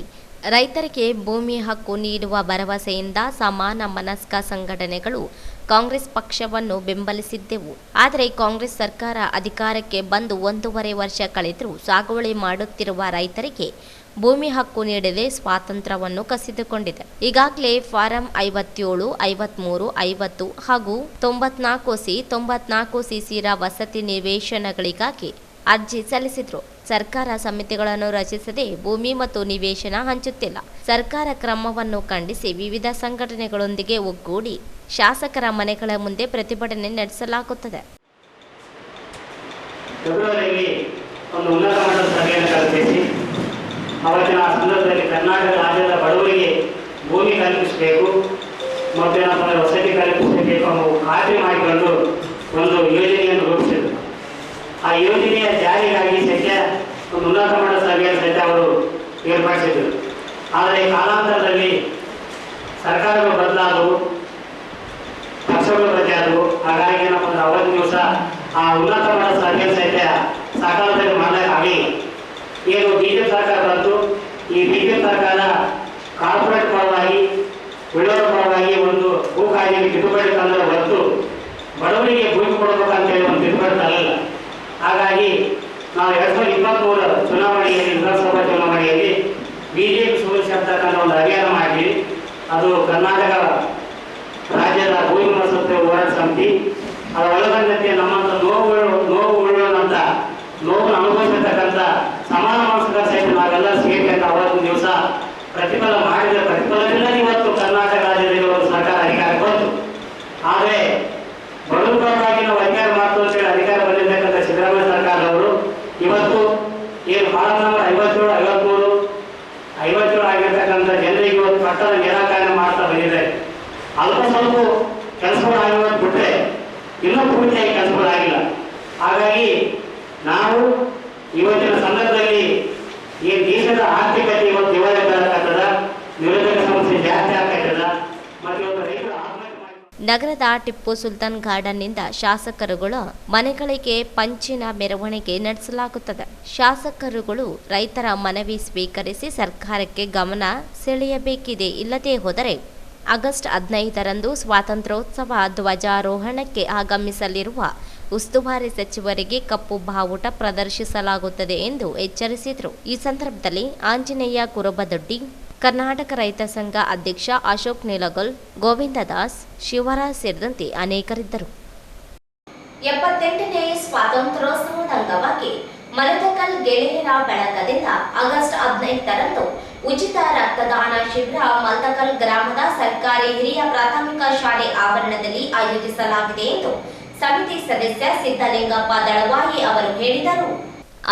ರೈತರಿಗೆ ಭೂಮಿ ಹಕ್ಕು ನೀಡುವ ಭರವಸೆಯಿಂದ ಸಮಾನ ಮನಸ್ಕ ಸಂಘಟನೆಗಳು ಕಾಂಗ್ರೆಸ್ ಪಕ್ಷವನ್ನು ಬೆಂಬಲಿಸಿದ್ದೆವು. ಆದರೆ ಕಾಂಗ್ರೆಸ್ ಸರ್ಕಾರ ಅಧಿಕಾರಕ್ಕೆ ಬಂದು 1.5 ವರ್ಷ ಕಳೆದರೂ ಸಾಗುವಳಿ ಮಾಡುತ್ತಿರುವ ರೈತರಿಗೆ ಭೂಮಿ ಹಕ್ಕು ನೀಡದೆ ಸ್ವಾತಂತ್ರ್ಯವನ್ನು ಕಸಿದುಕೊಂಡಿದೆ. ಈಗಾಗಲೇ ಫಾರಂ 57, 53, 50 ಹಾಗೂ 94C, 94CCರ ವಸತಿ ನಿವೇಶನಗಳಿಗಾಗಿ ಅರ್ಜಿ ಸಲ್ಲಿಸಿದ್ರು. ಸರ್ಕಾರ ಸಮಿತಿಗಳನ್ನು ರಚಿಸದೆ ಭೂಮಿ ಮತ್ತು ನಿವೇಶನ ಹಂಚುತ್ತಿಲ್ಲ. ಸರ್ಕಾರ ಕ್ರಮವನ್ನು ಖಂಡಿಸಿ ವಿವಿಧ ಸಂಘಟನೆಗಳೊಂದಿಗೆ ಒಗ್ಗೂಡಿ ಶಾಸಕರ ಮನೆಗಳ ಮುಂದೆ ಪ್ರತಿಭಟನೆ ನಡೆಸಲಾಗುತ್ತದೆ. ಫೆಬ್ರವರಿಯಲ್ಲಿ ಒಂದು ಉನ್ನತ ಮಟ್ಟದ ಸಭೆಯನ್ನು ಕಲ್ಪಿಸಿ ಅವತ್ತಿನ ಸಂದರ್ಭದಲ್ಲಿ ಕರ್ನಾಟಕ ರಾಜ್ಯದ ಬಡವರಿಗೆ ಭೂಮಿ ಕಲ್ಪಿಸಬೇಕು ಮತ್ತು ಏನಪ್ಪ ವಸತಿ ಕಲ್ಪಿಸಬೇಕು ಅನ್ನೋ ಖಾತ್ರಿ ಮಾಡಿಕೊಂಡು ಒಂದು ಯೋಜನೆಯನ್ನು ರೂಪಿಸಿದರು. ಆ ಯೋಜನೆಯ ಜಾರಿಗಾಗಿ ಸದ್ಯ ಒಂದು ಉನ್ನತ ಮಟ್ಟದ ಸಭೆಯನ್ನು ಸದ್ಯ ಅವರು ಏರ್ಪಡಿಸಿದರು. ಆದರೆ ಕಾಲಾಂತರದಲ್ಲಿ ಸರ್ಕಾರಗಳು ಬದಲಾದವು, ಪಕ್ಷಗಳು ಬದಲಾದವು. ಹಾಗಾಗಿ ಏನಪ್ಪ ಅಂದ್ರೆ ಅವತ್ತಿನ ದಿವಸ ಆ ಉನ್ನತ ಮಟ್ಟದ ಸಭೆಯ ಸದ್ಯ ಸಕಾಲದಲ್ಲಿ ಮಾಡಲಿಕ್ಕಾಗಲಿಲ್ಲ. ಏನು ಬಿಜೆಪಿ ಸರ್ಕಾರ ಬಂತು, ಈ ಬಿಜೆಪಿ ಸರ್ಕಾರ ಕಾರ್ಪೊರೇಟ್ ಪರವಾಗಿ ಉಳಿದವರ ಪರವಾಗಿ ಒಂದು ಭೂ ಕಾಯ್ದೆಗೆ ತಿದ್ದುಪಡಿ ತಂದರೆ ಹೊರತು ಬಡವರಿಗೆ ಭೂಮಿ ಕೊಡಬೇಕಂತೇಳಿ ಒಂದು ತಿದ್ದುಪಡಿ ತರಲಿಲ್ಲ. ಹಾಗಾಗಿ ನಾವು 2023 ಚುನಾವಣೆಯಲ್ಲಿ, ವಿಧಾನಸಭಾ ಚುನಾವಣೆಯಲ್ಲಿ ಬಿಜೆಪಿ ಸೋಲಿಸಿ ಅಂತಕ್ಕಂಥ ಒಂದು ಅಭಿಯಾನ ಮಾಡಿದ್ವಿ. ಅದು ಕರ್ನಾಟಕ ರಾಜ್ಯದ ಭೂಮಿ ವಸತಿ ಹೋರಾಟ ಸಮಿತಿ ಅದರ ಒಳಗೊಂಡಂತೆ ನಮ್ಮಂತ ನೋವುಗಳಂತ ನೋವನ್ನು ಅನುಭವಿಸಿರ್ತಕ್ಕಂಥ ಸಮಾನ ಮನಸ್ಕರ ಸಹಿತ ನಾವೆಲ್ಲ ಸೇರಿದಂತ ಅವತ್ತಿನ ದಿವಸ ಪ್ರತಿಫಲ ಮಾಡಿದ ಪ್ರತಿಫಲವಿಲ್ಲ. ಇವತ್ತು ಕರ್ನಾಟಕ ರಾಜ್ಯದಲ್ಲಿ ಒಂದು ಸರ್ಕಾರ ಅಧಿಕಾರಕ್ಕೆ ಬಂತು. ಆದರೆ ಬಡವರ ಪರವಾಗಿ ನಾವು ಅಧಿಕಾರ ಮಾಡ್ತೀವಿ ಅಂತೇಳಿ ಅಧಿಕಾರ ಬಂದಿರ್ತಕ್ಕಂಥ ಸಿದ್ದರಾಮಯ್ಯ ಸರ್ಕಾರದವರು ಇವತ್ತು ಏನು ಫಾರಂ ನಂಬರ್ 57, 53, 57 ಆಗಿರ್ತಕ್ಕಂಥ ಜನರಿಗೆ ಇವತ್ತು ಪಟ್ಟದ ನಿರಾಕರಣೆ ಮಾಡ್ತಾ ಬಂದಿದ್ದಾರೆ. ಅಲ್ಪ ಸ್ವಲ್ಪ ಕೆಲಸಗಳು ಆಗಿರೋದು ಬಿಟ್ಟರೆ ಇನ್ನೂ ಪೂರ್ತಿಯಾಗಿ ಕೆಲಸಗಳಾಗಿಲ್ಲ. ಹಾಗಾಗಿ ನಾವು ಇವತ್ತಿನ ಸಂದರ್ಭದಲ್ಲಿ ಈ ದೇಶದ ಆರ್ಥಿಕತೆ ಇವತ್ತು ದಿವಾಳಿತದ ನಿರುದ್ಯೋಗ ಸಮಸ್ಯೆ ಜಾಸ್ತಿ ಆಗ್ತದ ಮತ್ತು ಇವತ್ತು ರೈತರು ಆತ್ಮಹತ್ಯೆ ಮಾಡಿ. ನಗರದ ಟಿಪ್ಪು ಸುಲ್ತಾನ್ ಗಾರ್ಡನ್ನಿಂದ ಶಾಸಕರುಗಳ ಮನೆಗಳಿಗೆ ಪಂಚಿನ ಮೆರವಣಿಗೆ ನಡೆಸಲಾಗುತ್ತದೆ. ಶಾಸಕರುಗಳು ರೈತರ ಮನವಿ ಸ್ವೀಕರಿಸಿ ಸರ್ಕಾರಕ್ಕೆ ಗಮನ ಸೆಳೆಯಬೇಕಿದೆ. ಇಲ್ಲದೇ ಹೋದರೆ ಆಗಸ್ಟ್ 15ರಂದು ಸ್ವಾತಂತ್ರ್ಯೋತ್ಸವ ಧ್ವಜಾರೋಹಣಕ್ಕೆ ಆಗಮಿಸಲಿರುವ ಉಸ್ತುವಾರಿ ಸಚಿವರಿಗೆ ಕಪ್ಪು ಬಾವುಟ ಪ್ರದರ್ಶಿಸಲಾಗುತ್ತದೆ ಎಂದು ಎಚ್ಚರಿಸಿದರು. ಈ ಸಂದರ್ಭದಲ್ಲಿ ಆಂಜನೇಯ ಕುರುಬದೊಡ್ಡಿ, ಕರ್ನಾಟಕ ರೈತ ಸಂಘ ಅಧ್ಯಕ್ಷ ಅಶೋಕ್ ನಿಲಗಲ್, ಗೋವಿಂದದಾಸ್, ಶಿವರಾಜ್ ಸೇರಿದಂತೆ ಅನೇಕರಿದ್ದರು. 78ನೇ ಸ್ವಾತಂತ್ರ್ಯೋತ್ಸವದ ಅಂಗವಾಗಿ ಮಲತಕಲ್ ಗೆಳೆಯರ ಬಳಗದಿಂದ ಆಗಸ್ಟ್ 15ರಂದು ಉಚಿತ ರಕ್ತದಾನ ಶಿಬಿರ ಮಲತಕಲ್ ಗ್ರಾಮದ ಸರ್ಕಾರಿ ಹಿರಿಯ ಪ್ರಾಥಮಿಕ ಶಾಲೆ ಆವರಣದಲ್ಲಿ ಆಯೋಜಿಸಲಾಗಿದೆ ಎಂದು ಸಮಿತಿ ಸದಸ್ಯ ಸಿದ್ದಲಿಂಗಪ್ಪ ದಳವಾಯಿ ಅವರು ಹೇಳಿದರು.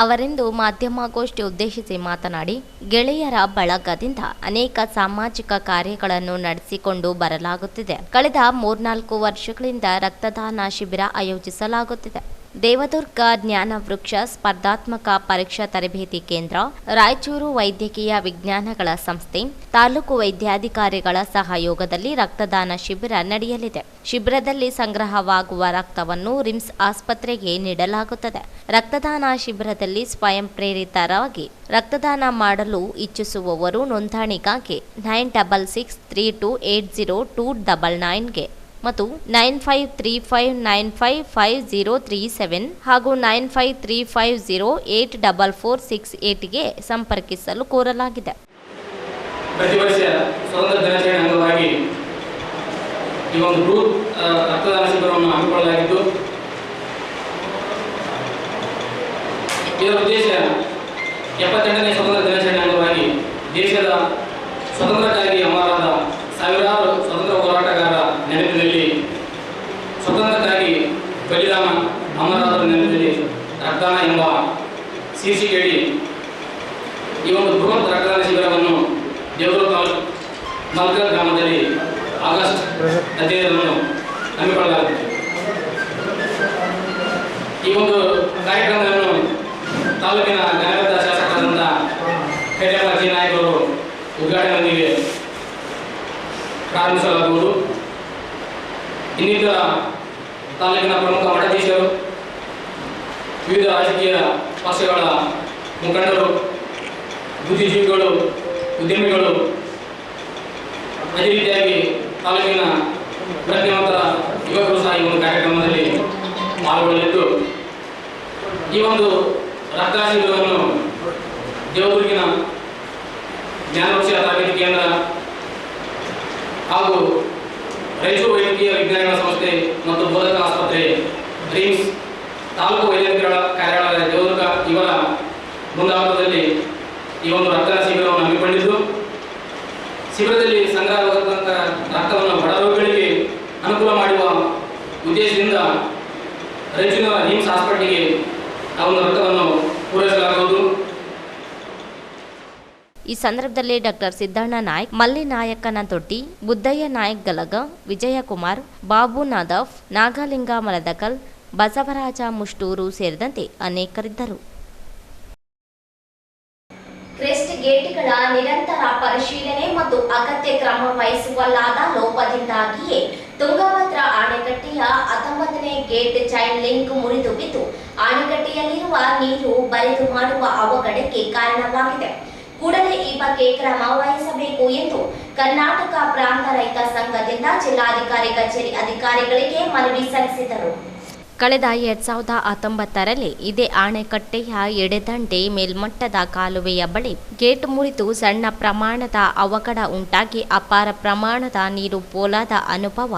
ಅವರಿಂದು ಮಾಧ್ಯಮಗೋಷ್ಠಿ ಉದ್ದೇಶಿಸಿ ಮಾತನಾಡಿ, ಗೆಳೆಯರ ಬಳಗದಿಂದ ಅನೇಕ ಸಾಮಾಜಿಕ ಕಾರ್ಯಗಳನ್ನು ನಡೆಸಿಕೊಂಡು ಬರಲಾಗುತ್ತಿದೆ. ಕಳೆದ 3-4 ವರ್ಷಗಳಿಂದ ರಕ್ತದಾನ ಶಿಬಿರ ಆಯೋಜಿಸಲಾಗುತ್ತಿದೆ. ದೇವದುರ್ಗ ಜ್ಞಾನ ವೃಕ್ಷ ಸ್ಪರ್ಧಾತ್ಮಕ ಪರೀಕ್ಷಾ ತರಬೇತಿ ಕೇಂದ್ರ, ರಾಯಚೂರು ವೈದ್ಯಕೀಯ ವಿಜ್ಞಾನಗಳ ಸಂಸ್ಥೆ, ತಾಲೂಕು ವೈದ್ಯಾಧಿಕಾರಿಗಳ ಸಹಯೋಗದಲ್ಲಿ ರಕ್ತದಾನ ಶಿಬಿರ ನಡೆಯಲಿದೆ. ಶಿಬಿರದಲ್ಲಿ ಸಂಗ್ರಹವಾಗುವ ರಕ್ತವನ್ನು ರಿಮ್ಸ್ ಆಸ್ಪತ್ರೆಗೆ ನೀಡಲಾಗುತ್ತದೆ. ರಕ್ತದಾನ ಶಿಬಿರದಲ್ಲಿ ಸ್ವಯಂ ಪ್ರೇರಿತರಾಗಿ ರಕ್ತದಾನ ಮಾಡಲು ಇಚ್ಛಿಸುವವರು ನೋಂದಣಿಗಾಗಿ 9663280299ಗೆ ಮತ್ತು 9535955037 ಹಾಗೂ 9535084468ಗೆ ಸಂಪರ್ಕಿಸಲು ಕೋರಲಾಗಿದೆ. ಪ್ರತಿ ವರ್ಷ ಸ್ವಾತಂತ್ರ್ಯ ದಿನಾಚರಣೆ ಅಂಗವಾಗಿ ಈ ಒಂದು ಬೃಹತ್ ರಕ್ತದಾನ ಶಿಬಿರವನ್ನು ಹಮ್ಮಿಕೊಳ್ಳಲಾಗಿದ್ದು, ಇದರ ಉದ್ದೇಶ 78ನೇ ಸ್ವಾತಂತ್ರ್ಯ ದಿನಾಚರಣೆ ಅಂಗವಾಗಿ ದೇಶದ ಸ್ವಾತಂತ್ರ್ಯಕ್ಕಾಗಿ ಅಮರರಾದ ಸಾವಿರಾರು ಸ್ವತಂತ್ರ ಹೋರಾಟಗಾರರ ನೆನಪಿನಲ್ಲಿ, ಸ್ವತಂತ್ರಕ್ಕಾಗಿ ಬಲಿದಾನ ಅಮರರಾದರ ನೆನಪಿನಲ್ಲಿ ರಕ್ತದಾನ ಎಂಬ ಶೀರ್ಷಿಕೆಯಡಿ ಈ ಒಂದು ಬೃಹತ್ ರಕ್ತದಾನ ಶಿಬಿರವನ್ನು ದೇವದುರ್ಗ ನಾಲ್ಕರ ಗ್ರಾಮದಲ್ಲಿ ಆಗಸ್ಟ್ 15ರಂದು ಹಮ್ಮಿಕೊಳ್ಳಲಾಗುತ್ತದೆ. ಈ ಒಂದು ಕಾರ್ಯಕ್ರಮವನ್ನು ತಾಲೂಕಿನ ಘನತೆಯ ಶಾಸಕರಾದಂಥ ಕೈಲಾಸ ನಾಯಕರು ಉದ್ಘಾಟನೆಯೊಂದಿಗೆ ಪ್ರಾರಂಭಿಸಲಾಗುವುದು. ಇನ್ನಿತರ ತಾಲೂಕಿನ ಪ್ರಮುಖ ಮಠಾಧೀಶರು, ವಿವಿಧ ರಾಜಕೀಯ ಪಕ್ಷಗಳ ಮುಖಂಡರು, ಬುದ್ಧಿಜೀವಿಗಳು, ಉದ್ಯಮಿಗಳು, ಅದೇ ರೀತಿಯಾಗಿ ತಾಲೂಕಿನ ಪ್ರಜ್ಞಾವಂತರ ಯುವಕರು ಸಹ ಈ ಒಂದು ಕಾರ್ಯಕ್ರಮದಲ್ಲಿ ಪಾಲ್ಗೊಳ್ಳಲಿದ್ದು, ಈ ಒಂದು ರಕ್ತದಾನ ಶಿಬಿರವನ್ನು ದೇವದುರ್ಗಿನ ಜ್ಞಾನವೃಕ್ಷ ತರಬೇತಿ ಕೇಂದ್ರ ಹಾಗೂ ರಾಯಚೂರು ವೈದ್ಯಕೀಯ ವಿಜ್ಞಾನಗಳ ಸಂಸ್ಥೆ ಮತ್ತು ಬೋಧಕ ಆಸ್ಪತ್ರೆ, ರಿಮ್ಸ್, ತಾಲೂಕು ವೈದ್ಯಕೀಯ ಕಾರ್ಯಾಲಯ ದೇವದುರ್ಗ ಇವರ ಮುಂದಾಳತ್ವದಲ್ಲಿ ಈ ಒಂದು ರಕ್ತದಾನ ಶಿಬಿರವನ್ನು ಹಮ್ಮಿಕೊಂಡಿದ್ದು, ಶಿಬಿರದಲ್ಲಿ ಸಂಗ್ರಹವಾದಂಥ ರಕ್ತವನ್ನು ಬಡ ರೋಗಿಗಳಿಗೆ ಅನುಕೂಲ ಮಾಡುವ ಉದ್ದೇಶದಿಂದ ರಾಯಚೂರಿನ ರಿಮ್ಸ್ ಆಸ್ಪತ್ರೆಗೆ ಆ ಒಂದು ರಕ್ತವನ್ನು ಪೂರೈಸಲಾಗುವುದು. ಈ ಸಂದರ್ಭದಲ್ಲಿ ಡಾಕ್ಟರ್ ಸಿದ್ದಣ್ಣ ನಾಯ್ಕ್, ಮಲ್ಲಿ ನಾಯಕನದೊಡ್ಡಿ, ಬುದ್ದಯ್ಯ ನಾಯ್ಕ್ ಗಲಗ, ವಿಜಯಕುಮಾರ್, ಬಾಬು ನಾದಫ್, ನಾಗಲಿಂಗ ಮಲದಕಲ್, ಬಸವರಾಜ ಮುಷ್ಟೂರು ಸೇರಿದಂತೆ ಅನೇಕರಿದ್ದರು. ಕ್ರೆಸ್ಟ್ ಗೇಟ್ಗಳ ನಿರಂತರ ಪರಿಶೀಲನೆ ಮತ್ತು ಅಗತ್ಯ ಕ್ರಮ ವಹಿಸುವಲ್ಲಾದ ಲೋಪದಿಂದಾಗಿಯೇ ತುಂಗಭದ್ರಾ ಅಣೆಕಟ್ಟೆಯ 19ನೇ ಗೇಟ್ ಚೈನ್ ಲಿಂಕ್ ಮುರಿದು ಬಿದ್ದು ಅಣೆಕಟ್ಟೆಯಲ್ಲಿರುವ ನೀರು ಬರಿದು ಮಾಡುವ ಅವಘಡಕ್ಕೆ ಕಾರಣವಾಗಿದೆ. ಕೂಡಲೇ ಈ ಬಗ್ಗೆ ಕ್ರಮ ವಹಿಸಬೇಕು ಎಂದು ಕರ್ನಾಟಕ ಪ್ರಾಂತ ರೈತ ಸಂಘದಿಂದ ಜಿಲ್ಲಾಧಿಕಾರಿ ಕಚೇರಿ ಅಧಿಕಾರಿಗಳಿಗೆ ಮನವಿ ಸಲ್ಲಿಸಿದರು. ಕಳೆದ 2019ರಲ್ಲಿ ಇದೇ ಅಣೆಕಟ್ಟೆಯ ಎಡೆದಂಡೆ ಮೇಲ್ಮಟ್ಟದ ಕಾಲುವೆಯ ಬಳಿ ಗೇಟ್ ಮುರಿದು ಸಣ್ಣ ಪ್ರಮಾಣದ ಅವಘಡ ಉಂಟಾಗಿ ಅಪಾರ ಪ್ರಮಾಣದ ನೀರು ಪೋಲಾದ ಅನುಭವ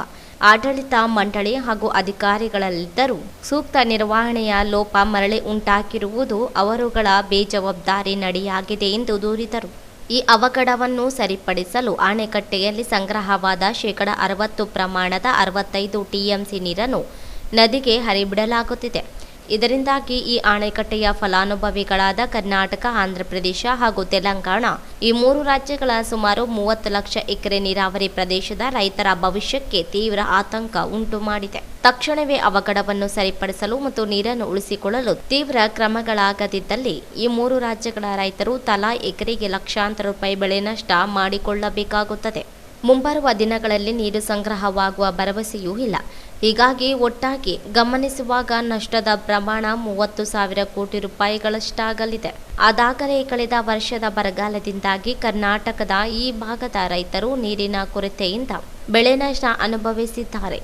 ಆಡಳಿತ ಮಂಡಳಿ ಹಾಗೂ ಅಧಿಕಾರಿಗಳಲ್ಲಿದ್ದರೂ ಸೂಕ್ತ ನಿರ್ವಹಣೆಯ ಲೋಪ ಮರಳಿ ಉಂಟಾಗಿರುವುದು ಅವರುಗಳ ಬೇಜವಾಬ್ದಾರಿ ನಡೆಯಾಗಿದೆ ಎಂದು ದೂರಿದರು. ಈ ಅವಘಡವನ್ನು ಸರಿಪಡಿಸಲು ಅಣೆಕಟ್ಟೆಯಲ್ಲಿ ಸಂಗ್ರಹವಾದ 60% ಪ್ರಮಾಣದ 65 ಟಿಎಂಸಿ ನೀರನ್ನು ನದಿಗೆ ಹರಿಬಿಡಲಾಗುತ್ತಿದೆ. ಇದರಿಂದಾಗಿ ಈ ಅಣೆಕಟ್ಟೆಯ ಫಲಾನುಭವಿಗಳಾದ ಕರ್ನಾಟಕ, ಆಂಧ್ರಪ್ರದೇಶ ಹಾಗೂ ತೆಲಂಗಾಣ ಈ 3 ರಾಜ್ಯಗಳ ಸುಮಾರು 30 ಲಕ್ಷ ಎಕರೆ ನೀರಾವರಿ ಪ್ರದೇಶದ ರೈತರ ಭವಿಷ್ಯಕ್ಕೆ ತೀವ್ರ ಆತಂಕ ಉಂಟು ಮಾಡಿದೆ. ತಕ್ಷಣವೇ ಅವಘಡವನ್ನು ಸರಿಪಡಿಸಲು ಮತ್ತು ನೀರನ್ನು ಉಳಿಸಿಕೊಳ್ಳಲು ತೀವ್ರ ಕ್ರಮಗಳಾಗದಿದ್ದಲ್ಲಿ ಈ 3 ರಾಜ್ಯಗಳ ರೈತರು ತಲಾ ಎಕರೆಗೆ ಲಕ್ಷಾಂತರ ರೂಪಾಯಿ ಬೆಳೆ ನಷ್ಟ ಮಾಡಿಕೊಳ್ಳಬೇಕಾಗುತ್ತದೆ. ಮುಂಬರುವ ದಿನಗಳಲ್ಲಿ ನೀರು ಸಂಗ್ರಹವಾಗುವ ಭರವಸೆಯೂ ಇಲ್ಲ. ಹೀಗಾಗಿ ಒಟ್ಟಾಗಿ ಗಮನಿಸುವಾಗ ನಷ್ಟದ ಪ್ರಮಾಣ 30,000 ಕೋಟಿ ರೂಪಾಯಿಗಳಷ್ಟಾಗಲಿದೆ. ಅದಾಗಲೇ ಕಳೆದ ವರ್ಷದ ಬರಗಾಲದಿಂದಾಗಿ ಕರ್ನಾಟಕದ ಈ ಭಾಗದ ರೈತರು ನೀರಿನ ಕೊರತೆಯಿಂದ ಬೆಳೆ ನಷ್ಟ ಅನುಭವಿಸಿದ್ದಾರೆ.